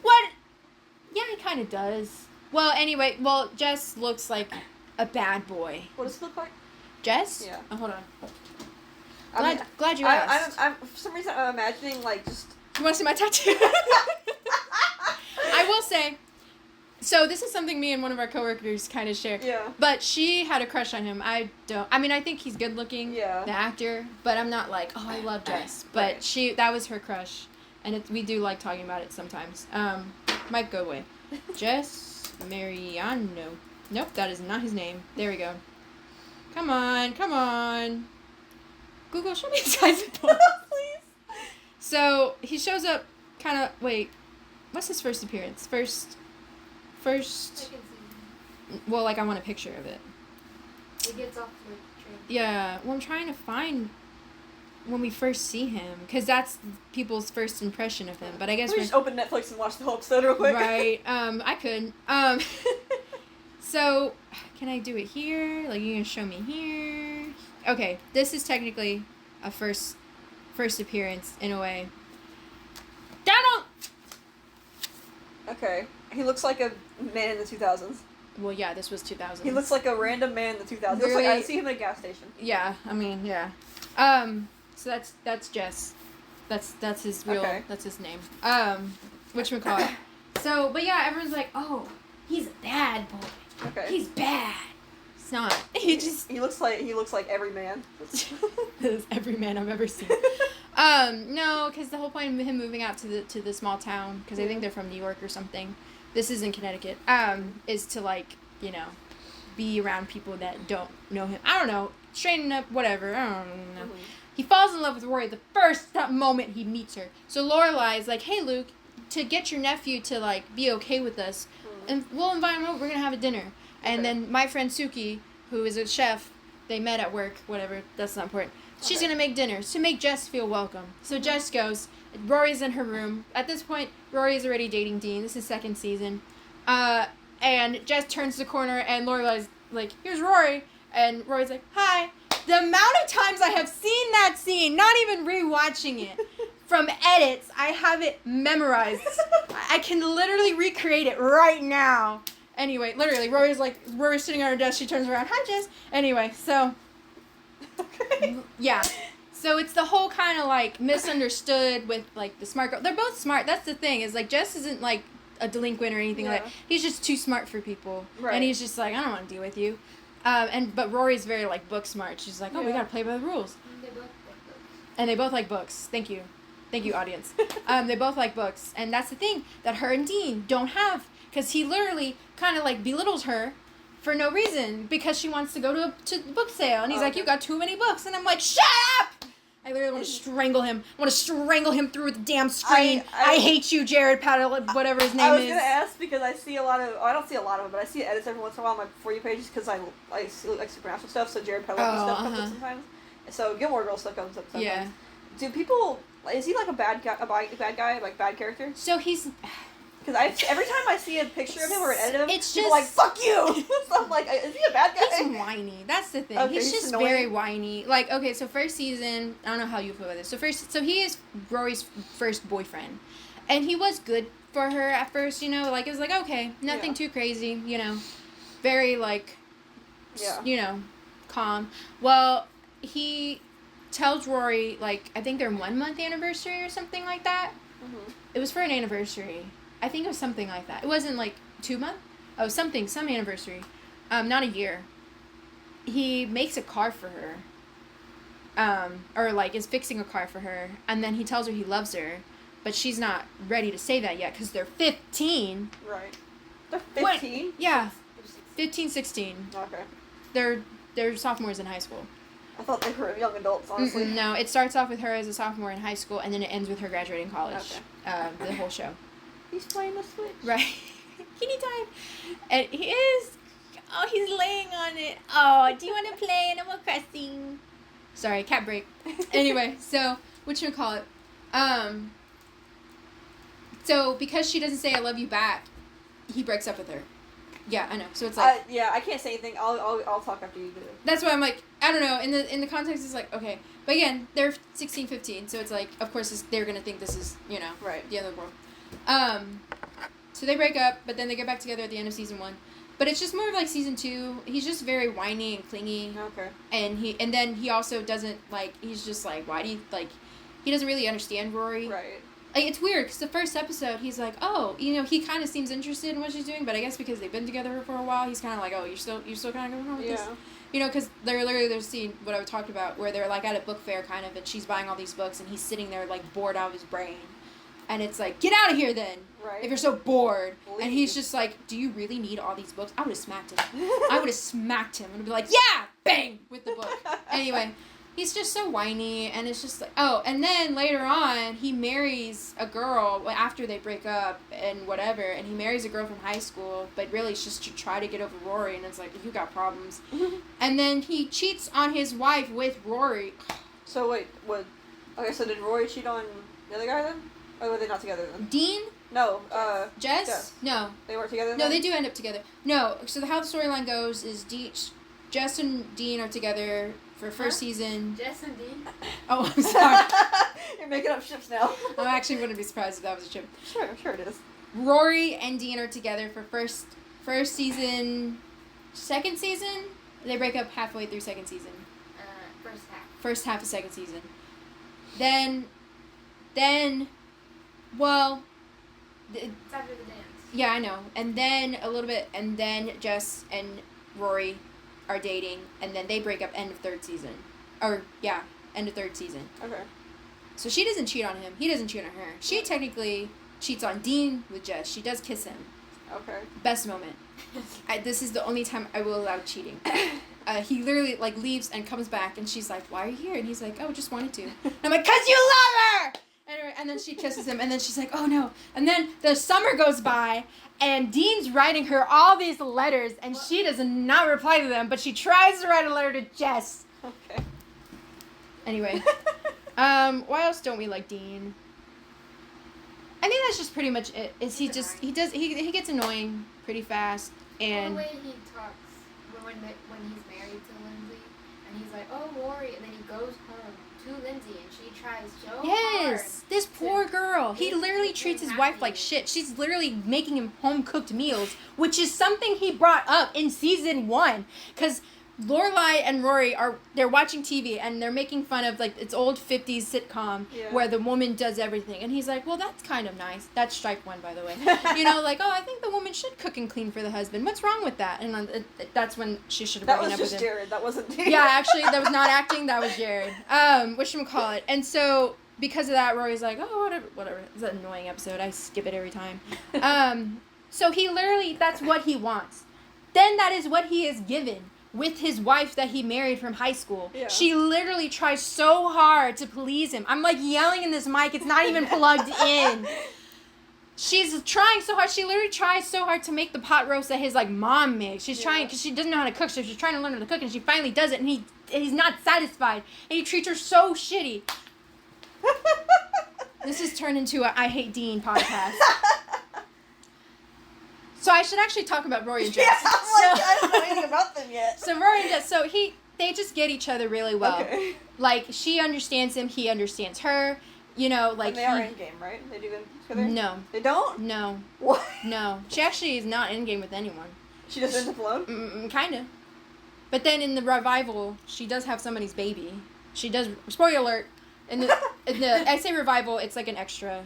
What? Yeah, he kind of does. Well, anyway, Jess looks like a bad boy. What does it look like? Jess? Yeah. Oh, hold on. I mean, Glad you asked. I'm for some reason I'm imagining like just. You want to see my tattoo? I will say, so this is something me and one of our coworkers kind of share. Yeah. But she had a crush on him. I don't. I mean, I think he's good looking. Yeah. The actor, but I'm not like, oh, I love Jess. But Right. that was her crush, and we do like talking about it sometimes. Might go away. Jess Mariano. Nope, that is not his name. There we go. Come on. Google, show me his guy's Please. So he shows up, kind of. Wait, what's his first appearance? First. Second season. Well, like I want a picture of it. It gets off the train. Yeah, well, I'm trying to find when we first see him, because that's people's first impression of him. But I guess Let me just open Netflix and watch the whole episode real quick. right. I could. So can I do it here? Like, you can show me here. Okay, this is technically a first appearance in a way. Donald. Okay. He looks like a man in the 2000s. Well, yeah, this was 2000. He looks like a random man in the 2000s. Looks like I see him at a gas station. Yeah, I mean, yeah. So that's Jess. That's his real. Okay. That's his name. Whatchamacallit. So, but yeah, everyone's like, oh, he's a bad boy. Okay. He's bad. It's not. He just. He looks like every man. That is every man I've ever seen. No, because the whole point of him moving out to the small town, because I think they're from New York or something. This is in Connecticut. Is to like, be around people that don't know him. I don't know. Straighten up, whatever. I don't know. Mhm. He falls in love with Rory the first moment he meets her. So Lorelai's like, hey, Luke, to get your nephew to like be okay with us, and we'll invite him over. We're gonna have a dinner. And Okay. then my friend Suki, who is a chef, they met at work. Whatever. That's not important. She's Okay. gonna make dinners to make Jess feel welcome. So Jess goes. Rory's in her room. At this point, Rory is already dating Dean. This is second season. And Jess turns the corner and Lorelai's like, here's Rory. And Rory's like, hi. The amount of times I have seen that scene, not even rewatching it, from edits, I have it memorized. I can literally recreate it right now. Anyway, literally, Rory's sitting on her desk. She turns around, hi, Jess. Anyway, so, Okay. yeah. So it's the whole kind of like misunderstood with like the smart girl. They're both smart. That's the thing, is like Jess isn't like a delinquent or anything like that. He's just too smart for people. Right. And he's just like, I don't want to deal with you. But Rory's very like book smart. She's like, oh, we Yeah. gotta play by the rules. And they both like those. And they both like books. Thank you, audience. They both like books, and that's the thing that her and Dean don't have, because he literally kind of like belittles her for no reason because she wants to go to the book sale, and he's like, Okay. you got too many books, and I'm like, shut up! I literally want to strangle him. I want to strangle him through the damn screen. I hate you, Jared Paddle, whatever his name I was is. gonna ask because I see a lot of. I don't see a lot of them, but I see edits every once in a while on my For You pages because I see like supernatural stuff. So Jared Paddle stuff comes up sometimes. So Gilmore Girls stuff comes up sometimes. Yeah. Do people? Is he like a bad guy? Like bad character? So he's. Because every time I see a picture of him or an edit of him, It's people just- are like, fuck you! So I'm like, is he a bad guy? He's whiny. That's the thing. Okay, he's he's just annoying. very whiny. Like, okay, so first season, I don't know how you feel about this. So he is Rory's first boyfriend. And he was good for her at first, like, it was like, okay, nothing Yeah. too crazy, very, like, Yeah. calm. Well, he tells Rory, like, I think their 1 month anniversary or something like that. Mm-hmm. It was for an anniversary. I think it was something like that. It wasn't like 2 months. Oh, some anniversary. Not a year. He makes a car for her. Or like is fixing a car for her, and then he tells her he loves her, but she's not ready to say that yet because they're 15. Right. They're What? 15? Yeah, 15, 16. Okay. They're sophomores in high school. I thought they were young adults, honestly. No, it starts off with her as a sophomore in high school, and then it ends with her graduating college. Okay. The whole show. He's playing the Switch. Right. Anytime. And he is. Oh, he's laying on it. Oh, do you want to play Animal Crossing? Sorry, cat break. Anyway, so, whatchamacallit? So, because she doesn't say I love you back, he breaks up with her. Yeah, I know. So it's like I can't say anything. I'll talk after you do it. That's why I'm like, I don't know. In the context, it's like, okay, but again, they're 16, 15, so it's like, of course, they're gonna think this is, you know, right, the other world. So they break up, but then they get back together at the end of season 1. But it's just more of like season 2. He's just very whiny and clingy. Okay. And then he also doesn't like. He's just like, why do you like? He doesn't really understand Rory. Right. Like, it's weird because the first episode, he's like, oh, you know, he kind of seems interested in what she's doing, but I guess because they've been together for a while, he's kind of like, oh, you're still kind of going on with this? You know, because there's scene, what I talked about, where they're, like, at a book fair, kind of, and she's buying all these books, and he's sitting there, like, bored out of his brain. And it's like, get out of here, then! Right. If you're so bored. Leave. And he's just like, do you really need all these books? I would have smacked him. I would have smacked him and be like, yeah! Bang! With the book. Anyway. He's just so whiny, and it's just like, oh, and then later on, he marries a girl after they break up and whatever, and he marries a girl from high school, but really it's just to try to get over Rory, and it's like, you got problems. And then he cheats on his wife with Rory. So wait, what? Okay, so did Rory cheat on the other guy then? Or were they not together then? Dean? No, Jess? Jess. No. They weren't together then? No, they do end up together. No, so how the storyline goes is Jess and Dean are together for first season. Jess and Dean? Oh, I'm sorry. You're making up ships now. I actually wouldn't be surprised if that was a chip. Sure it is. Rory and Dean are together for first season, second season? They break up halfway through second season. First half. First half of second season. Then, well... It's after the dance. Yeah, I know. And then a little bit, and then Jess and Rory are dating, and then they break up end of third season. Or, yeah, end of third season. Okay. So she doesn't cheat on him. He doesn't cheat on her. She technically cheats on Dean with Jess. She does kiss him. Okay. Best moment. This is the only time I will allow cheating. He literally, like, leaves and comes back, and she's like, why are you here? And he's like, oh, just wanted to. And I'm like, 'cause you love her! Anyway, and then she kisses him, and then she's like, oh, no. And then the summer goes by, and Dean's writing her all these letters, and she does not reply to them, but she tries to write a letter to Jess. Okay. Anyway. Why else don't we like Dean? I think that's just pretty much it. He gets annoying pretty fast, and the way he talks when he's married to Lindsay, and he's like, oh, Rory, and then he goes home to Lindsay, and she tries so hard. This poor girl. He literally treats his wife like shit. She's literally making him home-cooked meals, which is something he brought up in season 1, because Lorelai and Rory they're watching TV, and they're making fun of, like, it's old 50s sitcom where the woman does everything, and he's like, well, that's kind of nice. That's strike 1, by the way. You know, like, oh, I think the woman should cook and clean for the husband. What's wrong with that? And that's when she should have broken up with him. That was just Jared. That wasn't Dean. Yeah, actually, that was not acting. That was Jared. Whatchamacallit. And so, because of that, Rory's like, oh, whatever. It's an annoying episode. I skip it every time. So he literally, that's what he wants. Then that is what he is given with his wife that he married from high school. Yeah. She literally tries so hard to please him. I'm like yelling in this mic. It's not even plugged in. She's trying so hard. She literally tries so hard to make the pot roast that his, like, mom makes. She's trying, because she doesn't know how to cook, so she's trying to learn how to cook, and she finally does it, and he's not satisfied. And he treats her so shitty. This has turned into a I Hate Dean podcast. So I should actually talk about Rory and Jess. Yeah, I'm like, I don't know anything about them yet. So Rory and Jess, they just get each other really well. Okay. Like, she understands him, he understands her. You know, like, and they are in game, right? They do good together? No. They don't? No. What? No. She actually is not in game with anyone. She just ends up alone? Kind of. But then in the revival, she does have somebody's baby. She does, spoiler alert, in the I say revival, it's like an extra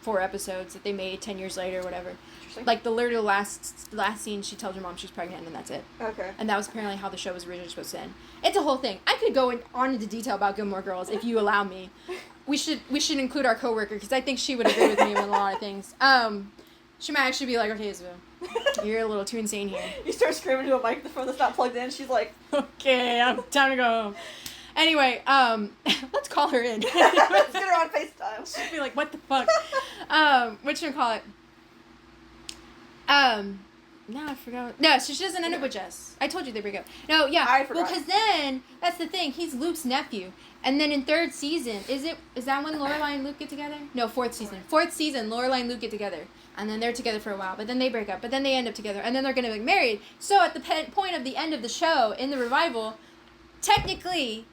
4 episodes that they made 10 years later or whatever. Interesting. Like, the literal last scene, she tells her mom she's pregnant, and that's it. Okay. And that was apparently how the show was originally supposed to end. It's a whole thing. I could go on into detail about Gilmore Girls if you allow me. We should include our coworker, because I think she would agree with me on a lot of things. She might actually be like, okay, Isabell, you're a little too insane here. You start screaming to a microphone that's not plugged in, she's like, okay, time to go home. Anyway, let's call her in. Let's get her on FaceTime. She'll be like, what the fuck? Whatchamacallit? No, I forgot. No, so she doesn't end up with Jess. I told you they break up. No, yeah. I forgot. Well, because then, that's the thing, he's Luke's nephew. And then in 3rd season, is that when Lorelai and Luke get together? No, 4th season. 4th season, Lorelai and Luke get together. and then they're together for a while, but then they break up, but then they end up together, and then they're gonna be married. So at the point of the end of the show, in the revival, technically,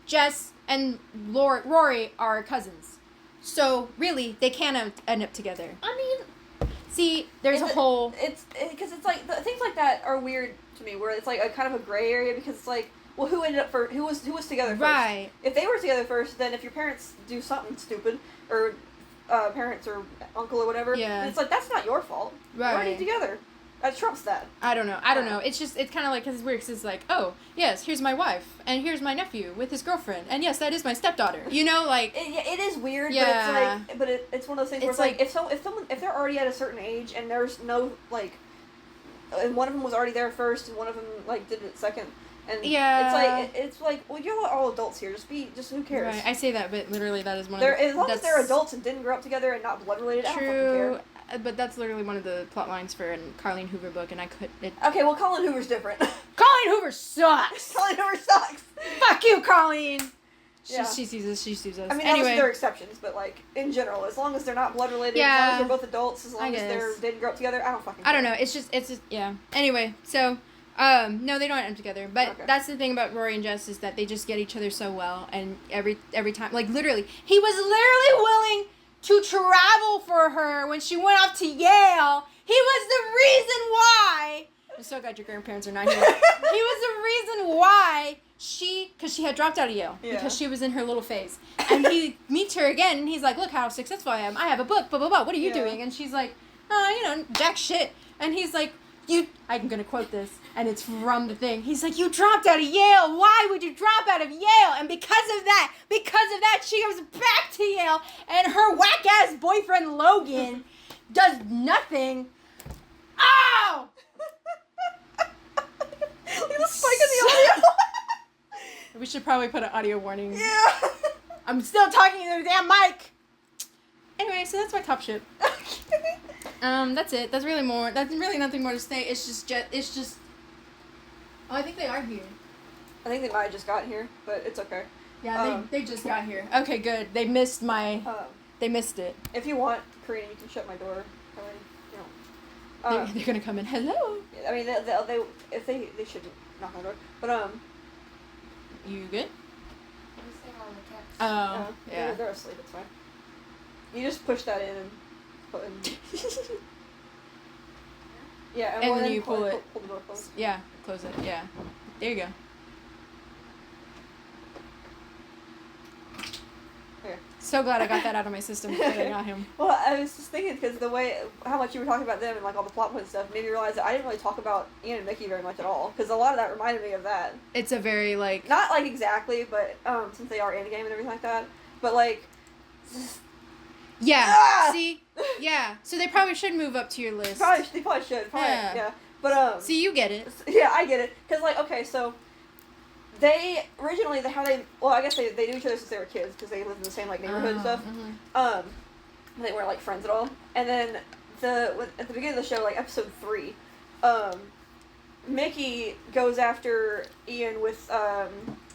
Jess and Rory are cousins. So really, they can't end up together. I mean, see, there's because it's like things like that are weird to me, where it's like a kind of a gray area, because it's like, well, who ended up first? Who was together first? Right. If they were together first, then if your parents do something stupid, or parents or uncle or whatever, then it's like, that's not your fault. Right. We're already together. That trumps that. I don't know. It's kind of like, because it's weird, because it's like, oh, yes, here's my wife, and here's my nephew with his girlfriend, and yes, that is my stepdaughter. You know, like... It is weird, yeah. but it's one of those things where it's like, if they're already at a certain age, and there's no, like, and one of them was already there first, and one of them, like, did it second, and it's like, well, you're all adults here, just who cares? Right, I say that, but literally that is one of the... As long as they're adults and didn't grow up together and not blood related, I don't fucking care. But that's literally one of the plot lines for a Colleen Hoover book, and I could... Okay, well, Colleen Hoover's different. Colleen Hoover sucks! Colleen Hoover sucks! Fuck you, Colleen! Yeah. She sees us. I mean, obviously there are exceptions, but, like, in general, as long as they're not blood related, as long as they're both adults, as long as they didn't grow up together, I don't fucking care. I don't know, it's just, yeah. Anyway, so, no, they don't end up together, but that's the thing about Rory and Jess, is that they just get each other so well, and every time, like, literally, he was literally willing to travel for her when she went off to Yale. He was the reason why. I'm so glad your grandparents are not here. He was the reason why because she had dropped out of Yale because she was in her little phase. And he meets her again, and he's like, look how successful I am. I have a book, blah, blah, blah. What are you doing? And she's like, oh, jack shit. And he's like, I'm going to quote this, and it's from the thing. He's like, you dropped out of Yale. Why would you drop out of Yale? And because of that, she goes back to Yale, and her whack-ass boyfriend, Logan, does nothing. Oh! Look at the spike in the audio. We should probably put an audio warning. Yeah. I'm still talking to the damn mic. Anyway, so that's my top ship. That's it. That's really nothing more to say. It's just. Oh, I think they are here. I think they might have just got here, but it's okay. Yeah, they just got here. Okay, good. They missed they missed it. If you want, Karina, you can shut my door. They're gonna come in. Hello. I mean, they shouldn't knock on the door, but You good? Oh, yeah. They're asleep. It's fine. You just push that in and put in. Yeah, and then you pull it. Pull the door closed. Yeah, close it. Yeah. There you go. Here. So glad I got that out of my system before I got him. Well, I was just thinking, because how much you were talking about them and, like, all the plot point stuff made me realize that I didn't really talk about Ian and Mykha very much at all, because a lot of that reminded me of that. It's a very, like... Not, like, exactly, but, since they are in a game and everything like that, but, like... Yeah, see? Yeah, so they probably should move up to your list. They probably should. Yeah. But, see, you get it. Yeah, I get it. Because, like, okay, so... I guess they knew each other since they were kids, because they lived in the same, like, neighborhood and stuff. Mm-hmm. They weren't, like, friends at all. And then, at the beginning of the show, like, episode 3, Mickey goes after Ian with,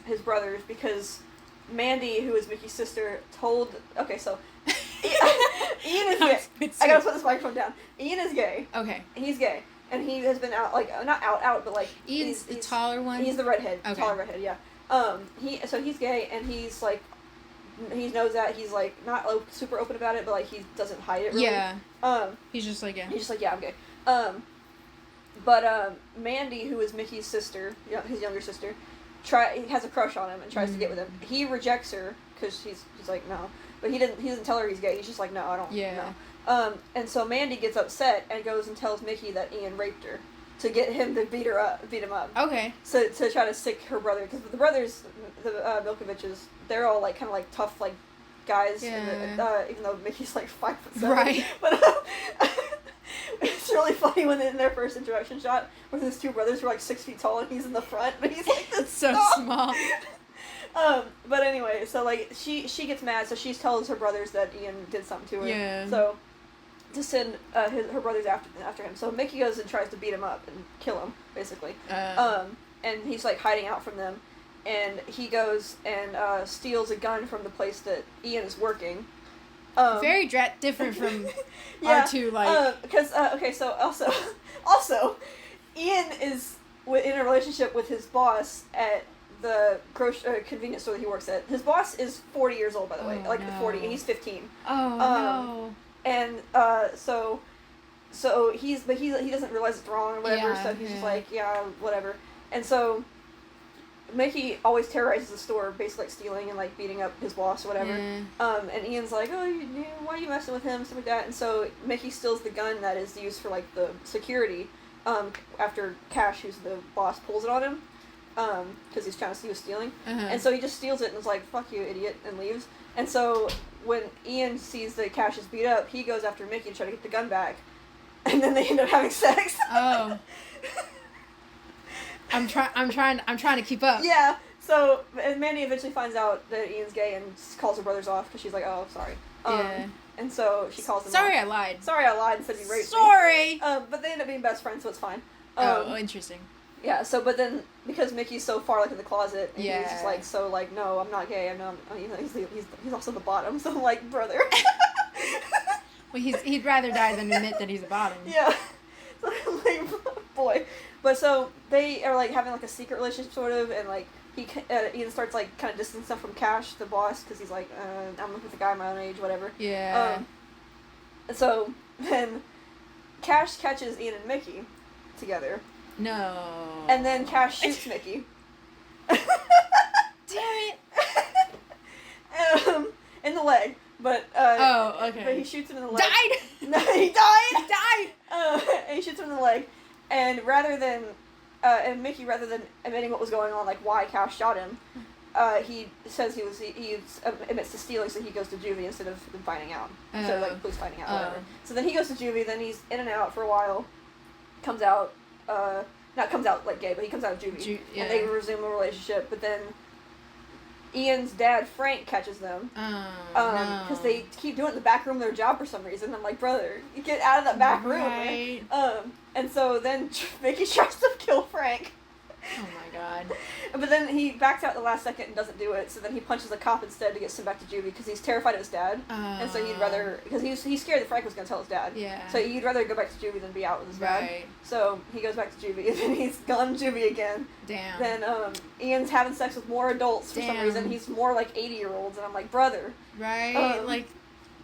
his brothers, because Mandy, who is Mickey's sister, told... Okay, so... Ian is gay. I gotta put this microphone down. Ian is gay. Okay. He's gay. And he has been out, like, not out, but, like... Ian's the taller one? He's the redhead. Okay. Taller redhead, yeah. So he's gay, and he's, like... He knows that. He's, like, not super open about it, but, like, he doesn't hide it, really. Yeah. He's just like, yeah. He's just like, yeah, I'm gay. But Mandy, who is Mickey's sister, his younger sister, has a crush on him and tries to get with him. He rejects her, because he's like, no. But he doesn't tell her he's gay. He's just like, no, I don't. Yeah. No. And so Mandy gets upset and goes and tells Mickey that Ian raped her to get him to beat him up. Okay. So to try to sick her brother, because the brothers, the Milkoviches, they're all like kind of like tough like guys. Yeah. Even though Mickey's like 5'7". Right. But it's really funny when in their first introduction shot, where his two brothers were like 6 feet tall and he's in the front, but he's like this so small. But anyway, so, like, she gets mad, so she tells her brothers that Ian did something to her. Yeah. So, to send her brothers after him. So Mickey goes and tries to beat him up and kill him, basically. And he's, like, hiding out from them. And he goes and steals a gun from the place that Ian is working Very different from yeah, our two, like... because, okay, so also, Ian is in a relationship with his boss at the convenience store that he works at. His boss is 40 years old, by the way. Like, 40, and he's 15. Oh, no. And, so he doesn't realize it's wrong or whatever, so he's just like, yeah, whatever. And so Mykha always terrorizes the store, basically like stealing and like beating up his boss or whatever. And Ian's like, oh, why are you messing with him, stuff like that. And so Mykha steals the gun that is used for like the security. After Cash, who's the boss, pulls it on him, because he's trying to see who's stealing. And so he just steals it and is like, fuck you, idiot, and leaves. And so when Ian sees that Cash is beat up, he goes after Mykha to try to get the gun back. And then they end up having sex. Oh. I'm trying to keep up. Yeah. So, and Mandy eventually finds out that Ian's gay and calls her brothers off because she's like, oh, sorry. Yeah. And so she calls them Sorry, off. I lied. Sorry, I lied and said you raped me. But they end up being best friends, so it's fine. Interesting. Yeah, so, but then, because Mickey's so far, like, in the closet, and he's just, like, so, like, no, I'm not gay, he's also the bottom, so I'm like, brother. Well, he'd rather die than admit that he's a bottom. Yeah. So I'm like, boy. But so, they are, like, having, like, a secret relationship, sort of, and, like, Ian starts, like, kind of distancing himself from Cash, the boss, because he's like, I'm with a guy my own age, whatever. Yeah. And so, then, Cash catches Ian and Mykha together. No. And then Cash shoots Mykha. Damn it. In the leg, but okay. But he shoots him in the leg. Died. No, he died. He died. And he shoots him in the leg, and and Mykha, rather than admitting what was going on, like why Cash shot him, he says he admits to stealing, so he goes to juvie instead of them finding out. So like police finding out, whatever. So then he goes to juvie. Then he's in and out for a while. Comes out. Not comes out like gay, but he comes out of juvie, and they resume a relationship. But then Ian's dad, Frank, catches them, because they keep doing it in the back room of their job for some reason. I'm like, brother, you get out of that back room, man. And so then Mykha tries to kill Frank. Oh my god. But then he backs out at the last second and doesn't do it, so then he punches a cop instead to get sent back to juvie because he's terrified of his dad. And so he'd rather, because he's scared that Frank was going to tell his dad. Yeah. So he'd rather go back to juvie than be out with his dad. So he goes back to juvie, and then he's gone juvie again. Damn. Then Ian's having sex with more adults for some reason. He's more like 80-year-olds, and I'm like, brother. Right? Like,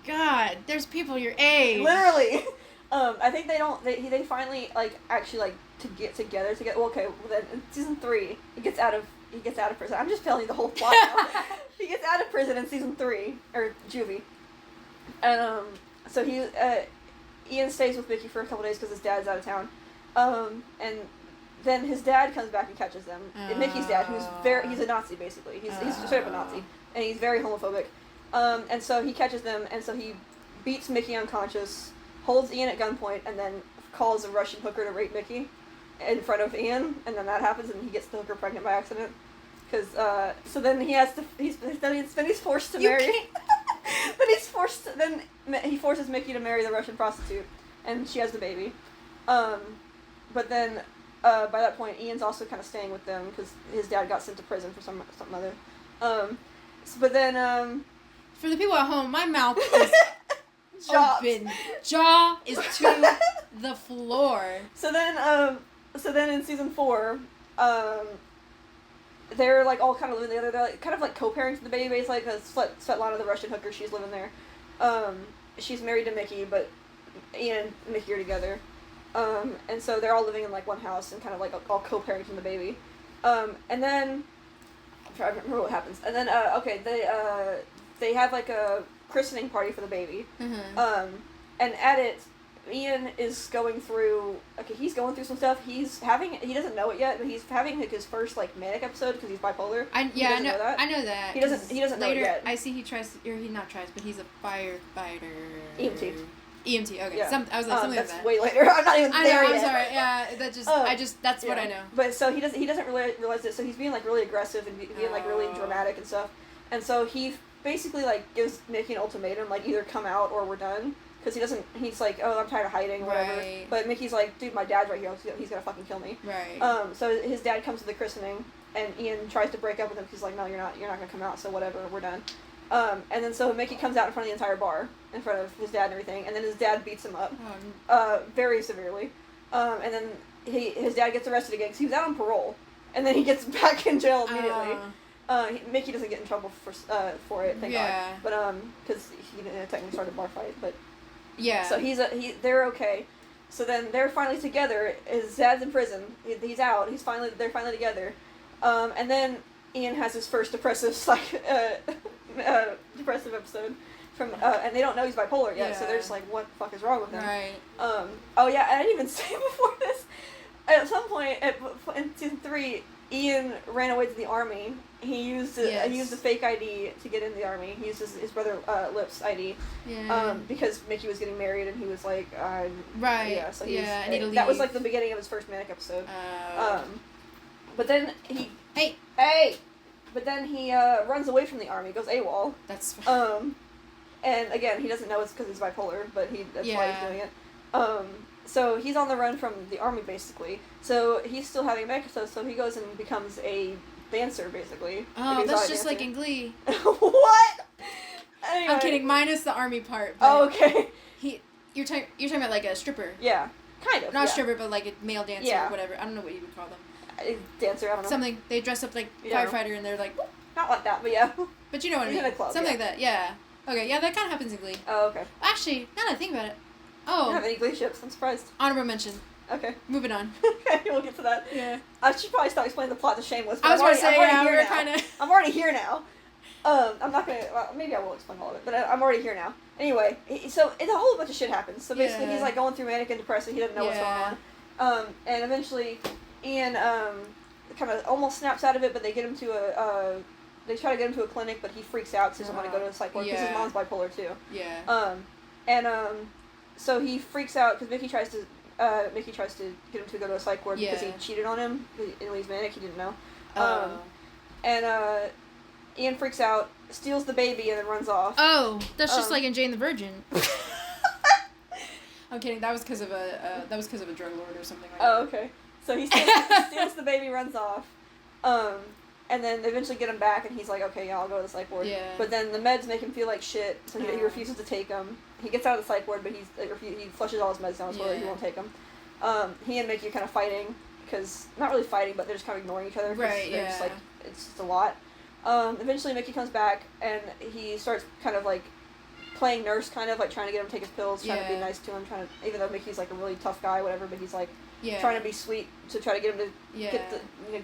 God, there's people your age. Literally. I think they finally, like, actually, like, to get together. Well, okay, then in season 3, he gets out of prison. I'm just telling you the whole plot now. He gets out of prison in season 3, or juvie. And, so Ian stays with Mykha for a couple days because his dad's out of town. And then his dad comes back and catches them. And Mickey's dad, he's a Nazi, basically. He's straight up a Nazi. And he's very homophobic. And so he catches them, and so he beats Mykha unconscious, holds Ian at gunpoint, and then calls a Russian hooker to rape Mykha in front of Ian, and then that happens, and he gets the hooker pregnant by accident. Because, so then he he's forced to marry. Then he forces Mykha to marry the Russian prostitute, and she has the baby. But then, by that point, Ian's also kind of staying with them, because his dad got sent to prison for something other. But then, for the people at home, my mouth is open. Jaw is to the floor. So then in season 4, they're like all kind of living together. They're like, kind of like co-parenting the baby. It's like Svetlana, the Russian hooker, she's living there. She's married to Mykha, but Ian and Mykha are together. And so they're all living in like one house and kind of like all co-parenting the baby. And then I'm trying to remember what happens. And then they have like a christening party for the baby. And at it, Ian is going through some stuff. He doesn't know it yet, but he's having like his first like manic episode because he's bipolar. I know that. He doesn't know it yet. I see he not tries, but he's a firefighter. EMT. Okay. Yeah. I was like something like that's that. way later. I'm not even there yet. I'm sorry. Yeah, that's what I know. But so he doesn't really realize it. So he's being like really aggressive and being like really dramatic and stuff. And so he basically like gives Mykha an ultimatum, like either come out or we're done. Because he's like, oh, I'm tired of hiding, or whatever. Right. But Mickey's like, dude, my dad's right here. He's gonna fucking kill me. Right. So his dad comes to the christening, and Ian tries to break up with him. He's like, no, you're not gonna come out. So whatever, we're done. And then so Mykha comes out in front of the entire bar, in front of his dad and everything, and then his dad beats him up, very severely. And then his dad gets arrested again because he was out on parole, and then he gets back in jail immediately. Mykha doesn't get in trouble for it, thank God. But because he didn't technically start a bar fight, but yeah. So they're okay. So then they're finally together. His dad's in prison. He's out. They're finally together. And then Ian has his first depressive episode from and they don't know he's bipolar yet. So they're just like, what the fuck is wrong with him? Right. Oh yeah, and I didn't even say before this. At some point in season 3, Ian ran away to the army. He used a fake ID to get in the army. He used his brother Lip's ID. Yeah. Because Mykha was getting married and he was like, right. Yeah. So I need to leave. That was like the beginning of his first manic episode. But then But then he runs away from the army, goes AWOL. That's. And again, he doesn't know it's because he's bipolar, but that's why he's doing it. So he's on the run from the army, basically. So he's still having manic episodes, so he goes and becomes a dancer, basically. Oh, that's just like in Glee. What? Anyway. I'm kidding, minus the army part. Oh, okay. You're talking about like a stripper. Yeah, kind of. Not a stripper, but like a male dancer or whatever. I don't know what you would call them. Dancer, I don't know. Something, they dress up like firefighter and they're like... Not like that, but yeah. But you know what I mean. In a club, Something like that, yeah. Okay, yeah, that kind of happens in Glee. Oh, okay. Actually, now that I think about it. Oh. You don't have any Glee ships, I'm surprised. Honorable mention. Okay. Moving on. Okay, we'll get to that. Yeah. I should probably start explaining the plot to Shameless. I was going to say, we're kind of... I'm already here now. I'm not going to... Well, maybe I will explain all of it, but I'm already here now. Anyway, so a whole bunch of shit happens. So basically he's like going through manic and depressive. He doesn't know what's going on. And eventually Ian kind of almost snaps out of it, but they get him to they try to get him to a clinic, but he freaks out because he doesn't want to go to a psych ward because his mom's bipolar too. Yeah. So he freaks out because Mykha tries to get him to go to a psych ward because he cheated on him and when he's manic he didn't know. And Ian freaks out, steals the baby, and then runs off. Oh, that's just like in Jane the Virgin. I'm kidding. That was because of a drug lord or something like that. Oh, okay. So he steals the baby, runs off, and then they eventually get him back, and he's like, okay, yeah, I'll go to the psych ward. Yeah. But then the meds make him feel like shit, so he refuses to take them. He gets out of the psych ward, but he flushes all his meds down his throat. He won't take them. He and Mykha kind of fighting, because, not really fighting, but they're just kind of ignoring each other. Right, they're just like, it's just a lot. Eventually Mykha comes back, and he starts kind of like playing nurse, kind of like trying to get him to take his pills, trying to be nice to him, even though Mickey's like a really tough guy, whatever, but he's like trying to be sweet to try to get him to get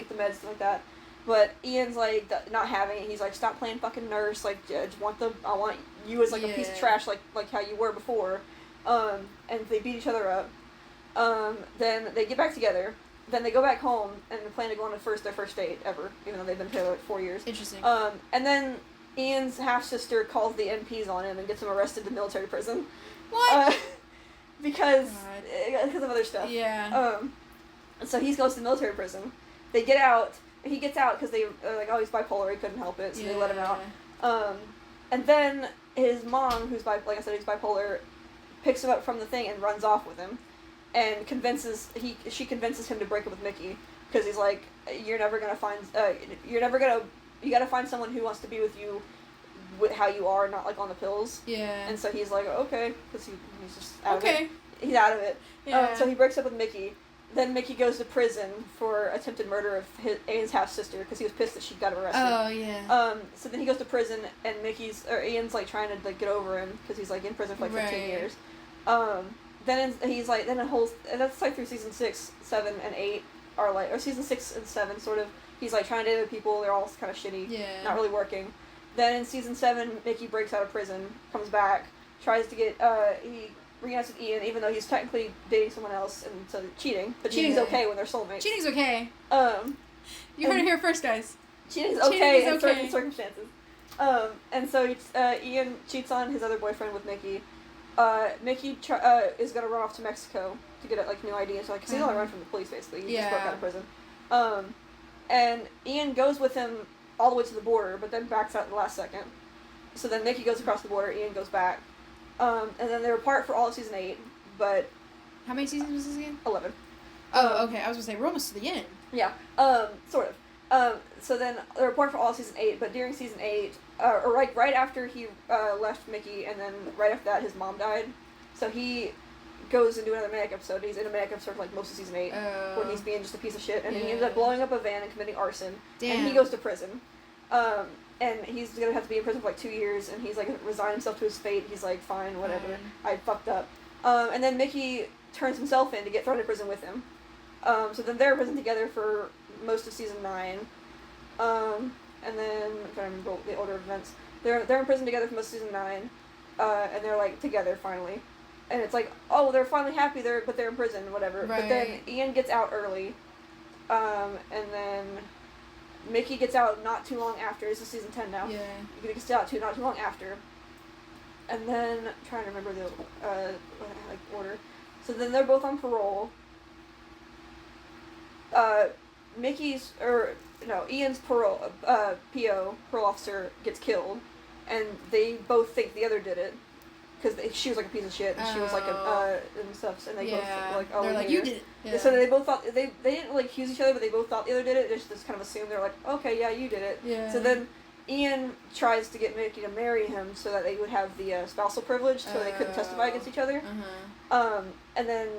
the meds, stuff like that. But Ian's like not having it. He's like, stop playing fucking nurse. Like, I want you as like a piece of trash, like how you were before. And they beat each other up. Then they get back together. Then they go back home and they plan to go on their first date ever, even though they've been together like 4 years. Interesting. And then Ian's half-sister calls the MPs on him and gets him arrested in military prison. What? Because of other stuff. Yeah. So he goes to military prison. They get out. He gets out because they're like, oh, he's bipolar. He couldn't help it, so they let him out. And then his mom, who's like I said, he's bipolar, picks him up from the thing and runs off with him, and she convinces him to break up with Mykha because he's like, you gotta find someone who wants to be with you, with how you are, not like on the pills. Yeah. And so he's like, okay, because he's just out of it. Okay. He's out of it. Yeah. So he breaks up with Mykha. Then Mykha goes to prison for attempted murder of his half-sister because he was pissed that she got arrested. Oh, yeah. So then he goes to prison and Ian's like trying to like get over him because he's like in prison for like 15 years. That's like through season 6, 7, and 8 are like, or season 6 and 7 sort of, he's like trying to date other people, they're all kind of shitty, not really working. Then in season 7, Mykha breaks out of prison, comes back, tries to get, he reunites with Ian, even though he's technically dating someone else, and so cheating. But cheating's okay when they're soulmates. Cheating's okay. You heard it here first, guys. Cheating's okay in certain circumstances. And so Ian cheats on his other boyfriend with Mykha. Mykha is gonna run off to Mexico to get like new ID, so like, cause he's on the run from the police basically. He just broke out of prison. And Ian goes with him all the way to the border, but then backs out in the last second. So then Mykha goes across the border, Ian goes back. And then they're apart for all of season 8, but... How many seasons was this again? 11. Oh, okay. I was gonna say, we're almost to the end. Yeah. Sort of. So then they're reporting for all season 8, but during season 8, or like right after he left Mickey, and then right after that his mom died, so he goes into another manic episode. He's in a manic episode for like most of season 8, where he's being just a piece of shit, and he ends up blowing up a van and committing arson. Damn. And he goes to prison. And he's gonna have to be in prison for like 2 years, and he's like resign himself to his fate. He's like, fine, whatever, I fucked up. And then Mickey turns himself in to get thrown in prison with him. So then they're in prison together for most of season 9. And then I'm trying to remember the order of events. They're in prison together for most of season 9, and they're like together finally. And it's like, oh, they're finally happy, but they're in prison, whatever. Right. But then Ian gets out early, and then Mickey gets out not too long after. This is season 10 now. Yeah. He gets out not too long after. And then, I'm trying to remember the order. So then they're both on parole. Ian's parole officer gets killed, and they both think the other did it. Because she was like a piece of shit, and she was like and stuff, and they both were like, oh, they're like, you did it. Yeah. So they both thought, they didn't like accuse each other, but they both thought the other did it. They just kind of assumed, they're like, okay, yeah, you did it. Yeah. So then Ian tries to get Mickey to marry him so that they would have the spousal privilege, so they couldn't testify against each other. And then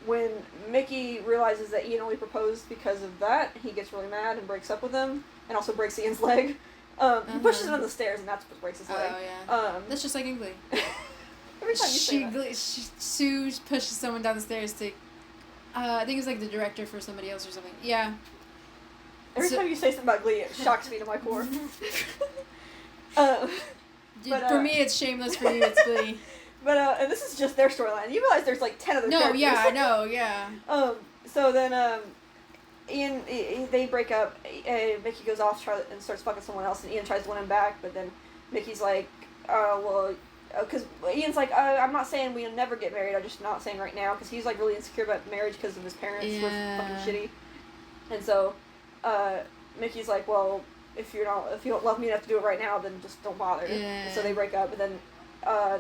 when Mickey realizes that Ian only proposed because of that, he gets really mad and breaks up with him, and also breaks Ian's leg. He pushes him on the stairs, and that's what breaks his leg. Oh, yeah. That's just like in Glee. Every time you say that. Sue pushes someone down the stairs to, I think it was like the director for somebody else or something. Yeah. Every time you say something about Glee, it shocks me to my core. For me, it's Shameless. For you, it's Glee. But, and this is just their storyline. You realize there's like 10 other characters. No, yeah, I know, yeah. So then, Ian, they break up, and Mickey goes off and starts fucking someone else, and Ian tries to win him back, but then Mickey's like, because Ian's like, I'm not saying we'll never get married, I'm just not saying right now, because he's like really insecure about marriage because of his parents were fucking shitty. And so, Mickey's like, well, if you don't love me enough to do it right now, then just don't bother. Yeah. So they break up, and then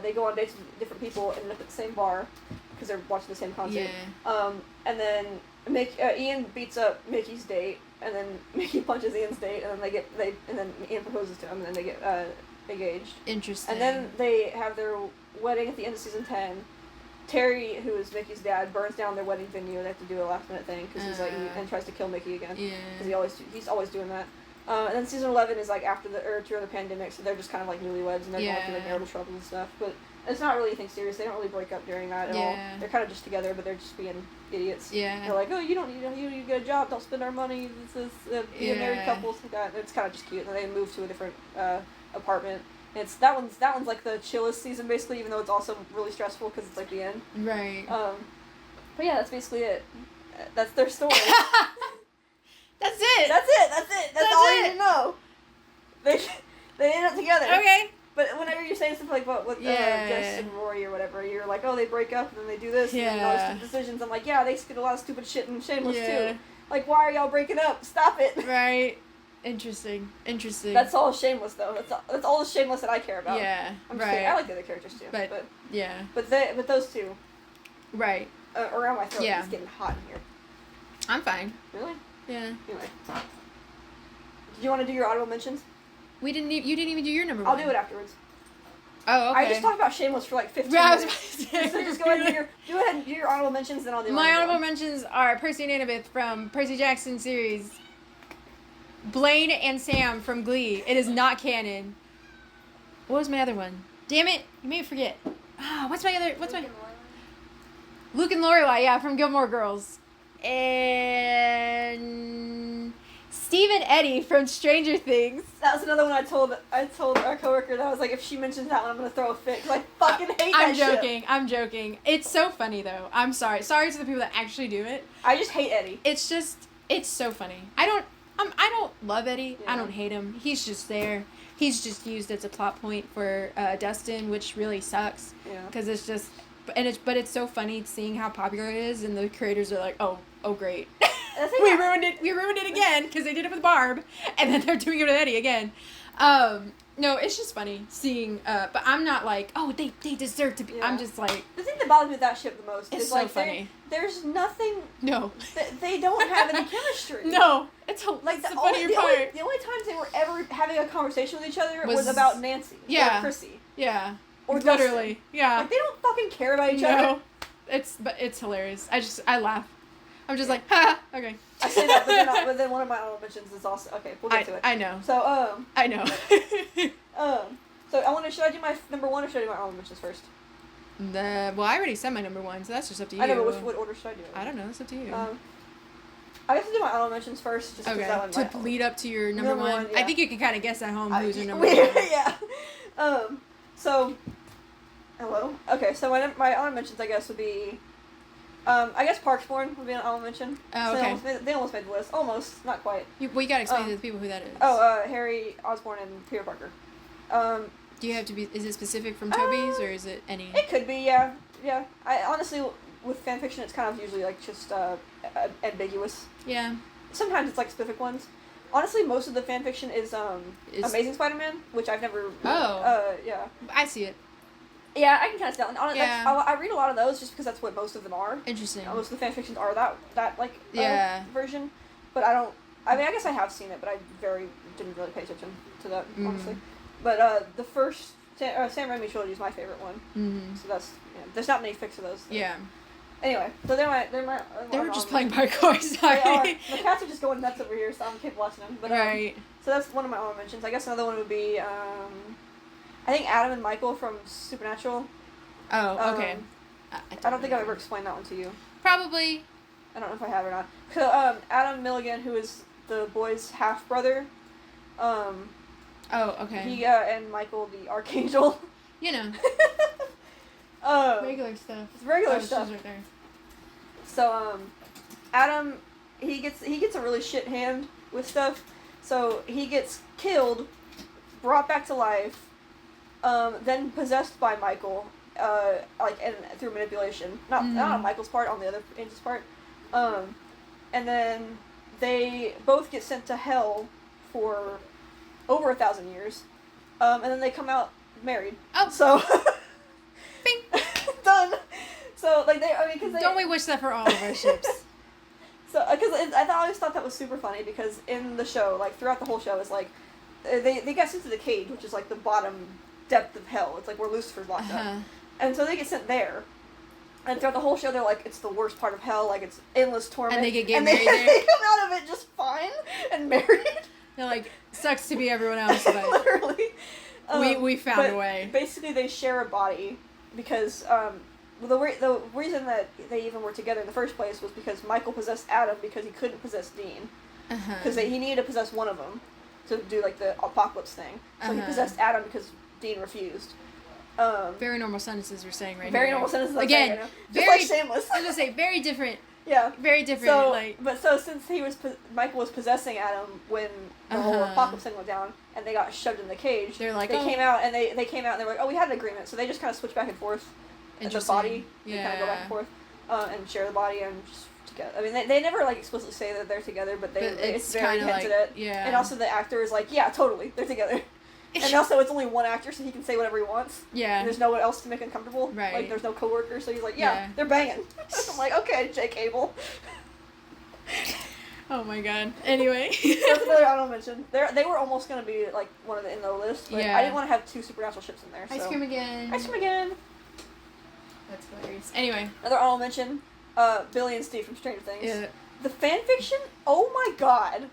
they go on dates with different people and end up at the same bar because they're watching the same concert. Yeah. And then Ian beats up Mickey's date, and then Mickey punches Ian's date, and then Ian proposes to him, and then they get engaged. Interesting. And then they have their wedding at the end of season 10. Terry, who is Mickey's dad, burns down their wedding venue, and they have to do a last minute thing because and tries to kill Mickey again. Yeah. Because he's always doing that. And then season 11 is like during the pandemic, so they're just kind of like newlyweds, and they're going through like marital trouble and stuff. But it's not really anything serious. They don't really break up during that at all. They're kind of just together, but they're just being idiots. Yeah. They're like, oh, you need to get a job. Don't spend our money. This is be a married couple. Like that. And it's kind of just cute. And then they move to a different apartment. And that one's like the chillest season basically, even though it's also really stressful because it's like the end. Right. But yeah, that's basically it. That's their story. That's it. That's all you need to know. They end up together. Okay. But whenever you're saying something like with Jess and Rory or whatever, you're like, oh, they break up and then they do this and then all these stupid decisions. I'm like, yeah, they did a lot of stupid shit in Shameless too. Like, why are y'all breaking up? Stop it. Right. Interesting. That's all Shameless though. That's all the Shameless that I care about. Yeah. I'm just kidding. I like the other characters too. But yeah. But those two. Right. Around my throat. It's getting hot in here. I'm fine. Really? Yeah. Anyway. Do you want to do your audible mentions? You didn't even do your number one. I'll do it afterwards. Oh, okay. I just talked about Shameless for like 15 minutes. So just go ahead and do your honorable mentions, then I'll do my honorable mentions are Percy and Annabeth from Percy Jackson series. Blaine and Sam from Glee. It is not canon. What was my other one? Damn it! You made me forget. What's my Luke and Lorelai, yeah, from Gilmore Girls. And Steve and Eddie from Stranger Things. That was another one I told our coworker that I was like, if she mentions that one, I'm gonna throw a fit because I fucking hate that shit. I'm joking. It's so funny though. I'm sorry. Sorry to the people that actually do it. I just hate Eddie. It's so funny. I don't love Eddie. Yeah. I don't hate him. He's just there. He's just used as a plot point for Dustin, which really sucks. Yeah. Because it's just, but it's so funny seeing how popular it is, and the creators are like, oh great. We ruined it again because they did it with Barb, and then they're doing it with Eddie again. no, it's just funny seeing, but I'm not like, oh, they deserve to be, Yeah. I'm just like, The thing that bothers me with that ship the most it's is, so like, funny. there's nothing, No. they don't have any chemistry. No. It's Like, the funnier the part. only times they were ever having a conversation with each other was Was- about Nancy. Yeah. Or Chrissy. Yeah. Or literally. Dustin. Yeah. Like, they don't fucking care about each other. No. It's hilarious. I laugh. I'm just like, ha, okay. I say that, but then one of my honorable mentions is also, okay, we'll get to it. I know. So, I know. so should I do my number one or should I do my honorable mentions first? Well, I already said my number one, so that's just up to you. I know, but what order should I do it? I don't know. It's up to you. I guess I'll do my honorable mentions first, just because that one to lead up to your number one. yeah. I think you can kind of guess at home who's your number one. Yeah. So, hello. Okay, so my honorable mentions, I guess, would be, I guess Parksborn would be an honorable mention. Oh, So okay. they almost made the list. Almost, not quite. You gotta explain to the people who that is. Harry Osborn and Peter Parker. Do you have to be? Is it specific from Toby's or is it any? It could be, yeah. Yeah. I honestly, with fanfiction, it's kind of usually like just ambiguous. Yeah. Sometimes it's like specific ones. Honestly, most of the fanfiction is Amazing Spider-Man, which I've never. Oh. Yeah. I see it. Yeah, I can kind of tell. Yeah. I read a lot of those just because that's what most of them are. Interesting. Most of the fanfictions are that like Yeah. version, but I don't. I mean, I guess I have seen it, but I didn't really pay attention to that honestly. But the first Sam Raimi trilogy is my favorite one. Mm-hmm. So that's there's not many fics of those. Yeah. Anyway, so they're my. They were just playing parkour. Sorry. They are. The cats are just going nuts over here, so I'm keep watching them. But Right. So that's one of my honorable mentions. I guess another one would be I think Adam and Michael from Supernatural. Oh, okay. I don't think I've ever explained that one to you. Probably. I don't know if I have or not. So Adam Milligan, who is the boy's half brother. Oh, okay. He and Michael the Archangel. You know. Regular stuff. It's regular she's stuff. Right there. So Adam, he gets a really shit hand with stuff. So he gets killed, brought back to life, then possessed by Michael, through manipulation. Not on Michael's part, on the other angel's part. And then they both get sent to hell for over 1,000 years. And then they come out married. Oh. So. Bing. Done. So because Don't we wish that for all of our ships? So because I always thought that was super funny because in the show, like throughout the whole show, is like they get sent to the cage, which is like the bottom depth of hell. It's like where Lucifer's locked up, and so they get sent there. And throughout the whole show, they're like, it's the worst part of hell, like it's endless torment. And they get and married there. they come out of it just fine and married. They're like, sucks to be everyone else, but literally. We found a way. Basically, they share a body because the reason that they even were together in the first place was because Michael possessed Adam because he couldn't possess Dean. Because he needed to possess one of them to do like the apocalypse thing. So he possessed Adam because Dean refused. Very normal sentences you're saying right very here. normal sentences. Again, just like Shameless. I was gonna say very different. Yeah. Very different. So since Michael was possessing Adam when the whole apocalypse thing went down, and they got shoved in the cage, they're like, they came out and they came out and they were like, oh, we had an agreement. So they just kind of switch back and forth. The body, they kind of go back and forth, and share the body and just together. I mean, they never like explicitly say that they're together, but it's very hinted at. Yeah. And also the actor is like, yeah, totally, they're together. And also it's only one actor, so he can say whatever he wants. Yeah. And there's no one else to make uncomfortable. Right. Like there's no coworker, so he's like, yeah. They're banging. I'm like, okay, Jake Abel. Oh my god. Anyway. That's another honorable mention. They were almost gonna be like one of in the list, but I didn't want to have two supernatural ships in there. So. Ice cream again. Ice cream again. That's hilarious. Anyway. Another honorable mention. Billy and Steve from Stranger Things. Yeah. The fanfiction, oh my god.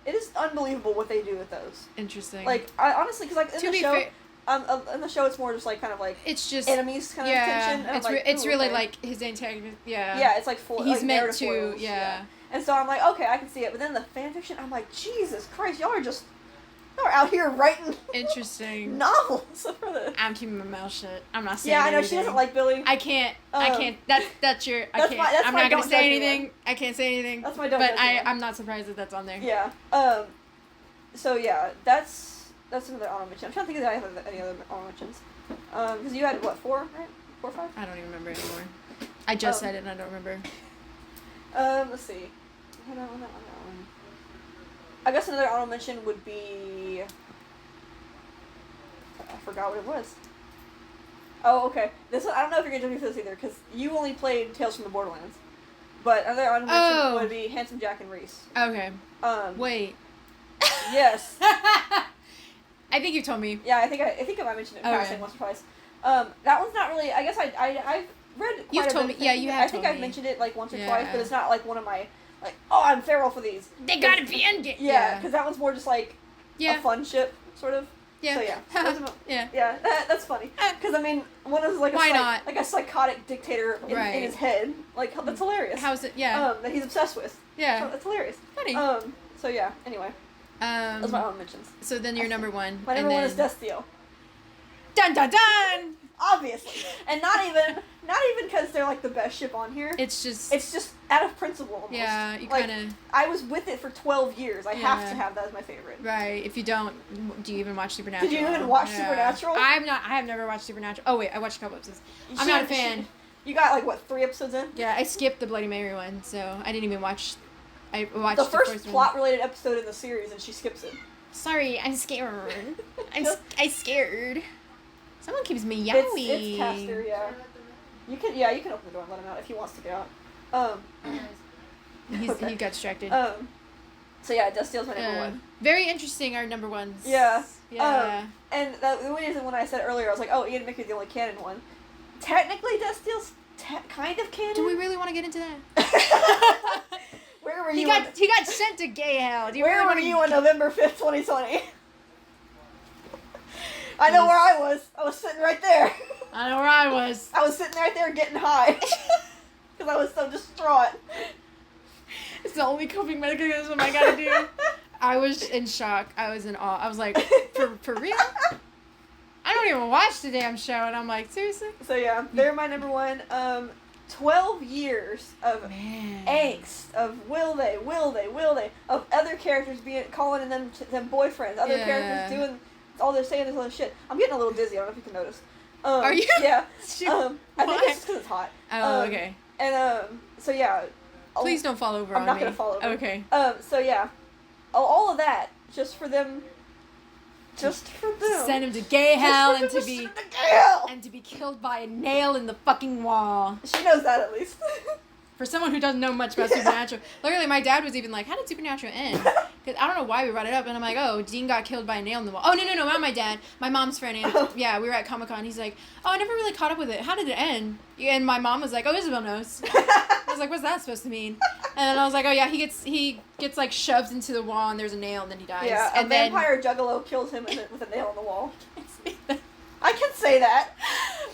It is unbelievable what they do with those. Interesting. Like, I honestly, because like in the show, it's more just like kind of like it's just enemies kind of tension. And it's really like his antagonist. Yeah. Yeah, it's like he's like meant to. foils, yeah. And so I'm like, okay, I can see it. But then the fanfiction, I'm like, Jesus Christ, y'all are out here writing interesting novels for the. I'm keeping my mouth shut. I'm not saying. Yeah, I know anything. she doesn't like Billy. I can't. That's your. I that's can't. my, that's I'm my not gonna don't say judge anything. one. I can't say anything. That's my don't. But judge one. I'm not surprised that that's on there. Yeah. So yeah, that's another honorable mention. I'm trying to think if I have any other honorable mentions. Because you had what 4, right? 4 or 5? I don't even remember anymore. I just said it and I don't remember. Let's see. Hold on. I guess another honorable mention would be. forgot what it was. Oh, okay. This one, I don't know if you're gonna jump into this either, because you only played Tales from the Borderlands. But another honorable mention would be Handsome Jack and Reese. Okay. Wait. Yes. I think you told me. Yeah, I think I might mention it in passing once or twice. That one's not really. I guess I've read quite You've a told bit. me. Yeah, you have. I think I've mentioned it like once or twice, but it's not like one of my like. Oh, I'm feral for these. They gotta be ended. Yeah, because that one's more just like a fun ship sort of. Yeah. So yeah. Yeah. Yeah, that's funny. Because I mean, one is like like a psychotic dictator in his head. Like that's hilarious. How's it? Yeah. That he's obsessed with. Yeah. So that's hilarious. Funny. So yeah. Anyway. That's my own mentions. So then your number one. My number one is Destio. Dun dun dun. Obviously, and not even because they're like the best ship on here. It's just out of principle. Almost. Yeah, you like, kind of. I was with it for 12 years. I have to have that as my favorite. Right. If you don't, do you even watch Supernatural? Did you even watch Supernatural? I have never watched Supernatural. Oh wait, I watched a couple episodes. I'm not a fan. You got like what 3 episodes in? Yeah, I skipped the Bloody Mary one, so I didn't even watch. I watched the first plot-related episode in the series, and she skips it. Sorry, I'm scared. I'm scared. Someone keeps me yowing. It's Caster, yeah. You can open the door and let him out if he wants to get out. He got distracted. So yeah, Destile's my number one. Very interesting, our number ones. Yeah. Yeah. And the reason when I said earlier, I was like, oh, Ian Mykha the only canon one. Technically, Destile's kind of canon. Do we really want to get into that? Where were you? He got sent to gay hell. Where were you on November 5th, 2020? I know where I was. I was sitting right there. I know where I was. I was sitting right there getting high. Because I was so distraught. It's the only coping mechanism I gotta do. I was in shock. I was in awe. I was like, for real? I don't even watch the damn show. And I'm like, seriously? So yeah, they're my number one. 12 years of angst, of will they, of other characters calling them boyfriends, other characters doing all they're saying is all this shit. I'm getting a little dizzy. I don't know if you can notice. Are you? Yeah. I think it's because it's hot. Oh, okay. And so yeah. Please don't fall over on me. I'm not gonna fall over. Okay. So yeah, all of that just for them. Just for them. Send him to gay hell and to be killed by a nail in the fucking wall. She knows that at least. For someone who doesn't know much about Supernatural. Literally, my dad was even like, how did Supernatural end? Because I don't know why we brought it up. And I'm like, oh, Dean got killed by a nail in the wall. Oh, no, not my dad. My mom's friend. And, yeah, we were at Comic-Con. He's like, oh, I never really caught up with it. How did it end? And my mom was like, oh, Isabell knows. I was like, what's that supposed to mean? And I was like, oh, yeah, he gets like, shoved into the wall, and there's a nail, and then he dies. Yeah, and a vampire juggalo kills him with a nail in the wall. I can say that.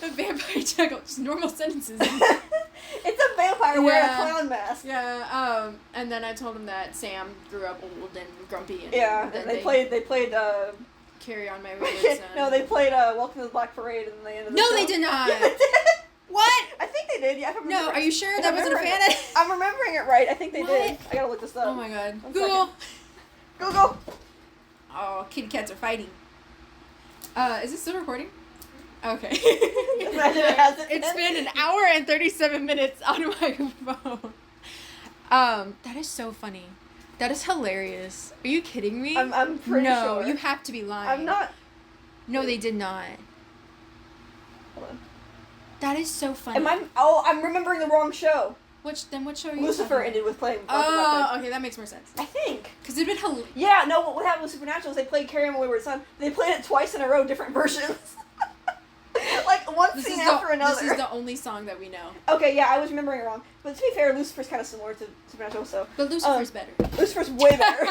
A vampire juggalo. Just normal sentences. It's a vampire wearing a clown mask. Yeah, and then I told him that Sam grew up old and grumpy. And and they played Carry On My Wayward Son. No, they played Welcome to the Black Parade and the end of the show. No, they did not. Yeah, they did. What? I think they did. Yeah, no, are you sure that wasn't a fan? I'm remembering it right. I think they did. I gotta look this up. Oh my god. Google. Oh, kitty cats are fighting. Is this still recording? Okay. Imagine it hasn't. It's been an hour and 37 minutes on my phone. That is so funny. That is hilarious. Are you kidding me? I'm pretty sure. No, you have to be lying. I'm not. No, they did not. Hold on. That is so funny. I'm remembering the wrong show. What show are you Lucifer ended with playing. Oh, okay, that makes more sense. I think. Because it'd been hilarious. Yeah, no, what happened with Supernatural is they played Carry On My Wayward Son. They played it twice in a row, different versions. Like, one scene after another. This is the only song that we know. Okay, yeah, I was remembering it wrong. But to be fair, Lucifer's kind of similar to Supernatural, so... But Lucifer's better. Lucifer's way better.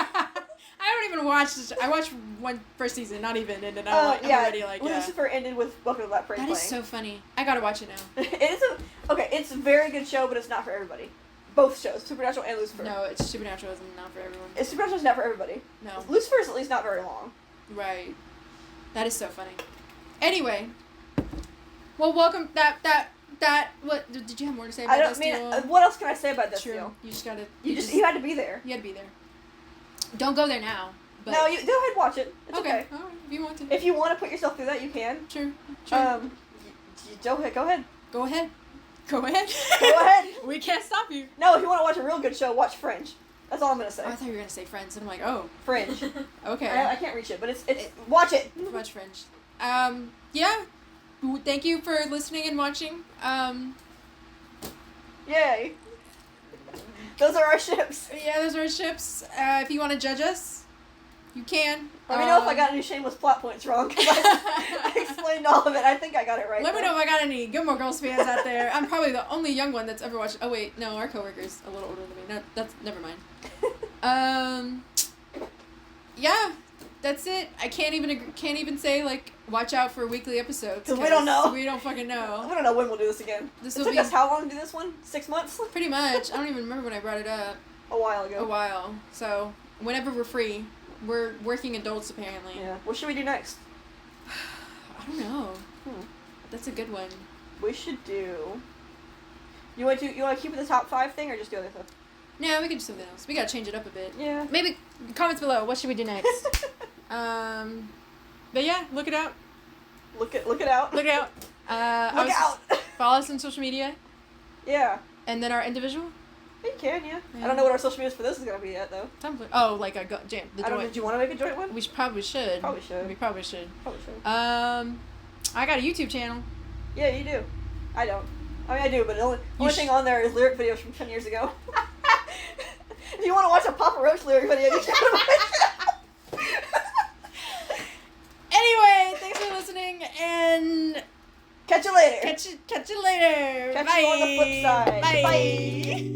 I don't even watch this. I watched one first season, not even, and then I'm already like, yeah. Lucifer ended with Welcome to the Black Parade playing. That is so funny. I gotta watch it now. It's a very good show, but it's not for everybody. Both shows, Supernatural and Lucifer. No, it's Supernatural is not for everyone. Supernatural's not for everybody. No. Lucifer's at least not very long. Right. That is so funny. Anyway. Well, welcome. What did you have more to say about this? What else can I say about this True. deal? You just gotta. You had to be there. You had to be there. Don't go there now. But no, you go ahead and watch it. It's okay. All right, if you want to. If you want to put yourself through that, you can. True. Go ahead. Go ahead. Go ahead. Go ahead. We can't stop you. No, if you want to watch a real good show, watch Fringe. That's all I'm gonna say. Oh, I thought you were gonna say Friends, and I'm like, oh. Fringe. Okay. I can't reach it, but it's watch it. Watch Fringe. Yeah. Thank you for listening and watching. Yay. Those are our ships. Yeah, those are our ships. If you want to judge us, you can. Let me know if I got any shameless plot points wrong, because I explained all of it. I think I got it right. Let me know if I got any Gilmore Girls fans out there. I'm probably the only young one that's ever watched. Oh wait, no, our coworker's a little older than me. No, that's never mind. Yeah, that's it. I can't even say like watch out for weekly episodes Because we don't know. We don't fucking know. We don't know when we'll do this again. This It will took be us how long to do this one? 6 months? pretty much. I don't even remember when I brought it up. A while ago. A while. So whenever we're free, we're working adults apparently. Yeah. What should we do next? I don't know. That's a good one. We should do... You want to keep it the top 5 thing, or just do other stuff? No, we could do something else. We gotta change it up a bit. Yeah. Maybe comments below. What should we do next? But yeah, look it out. Look it out. Look it out. Look out! Follow us on social media, Yeah. and then our individual You can, yeah. Yeah. I don't know what our social media for this is going to be yet, though. Tumblr. Oh, like a jam. The I don't know. joint. Do you want to make a joint one? We probably should. Probably should. We probably should. Probably should. I got a YouTube channel. Yeah, you do. I don't. I mean, I do, but the only thing on there is lyric videos from 10 years ago. If you want to watch a Papa Roach lyric video, you can. Anyway, thanks for listening, and Catch you later. catch you later. Catch Bye. you on the flip side. Bye. Bye.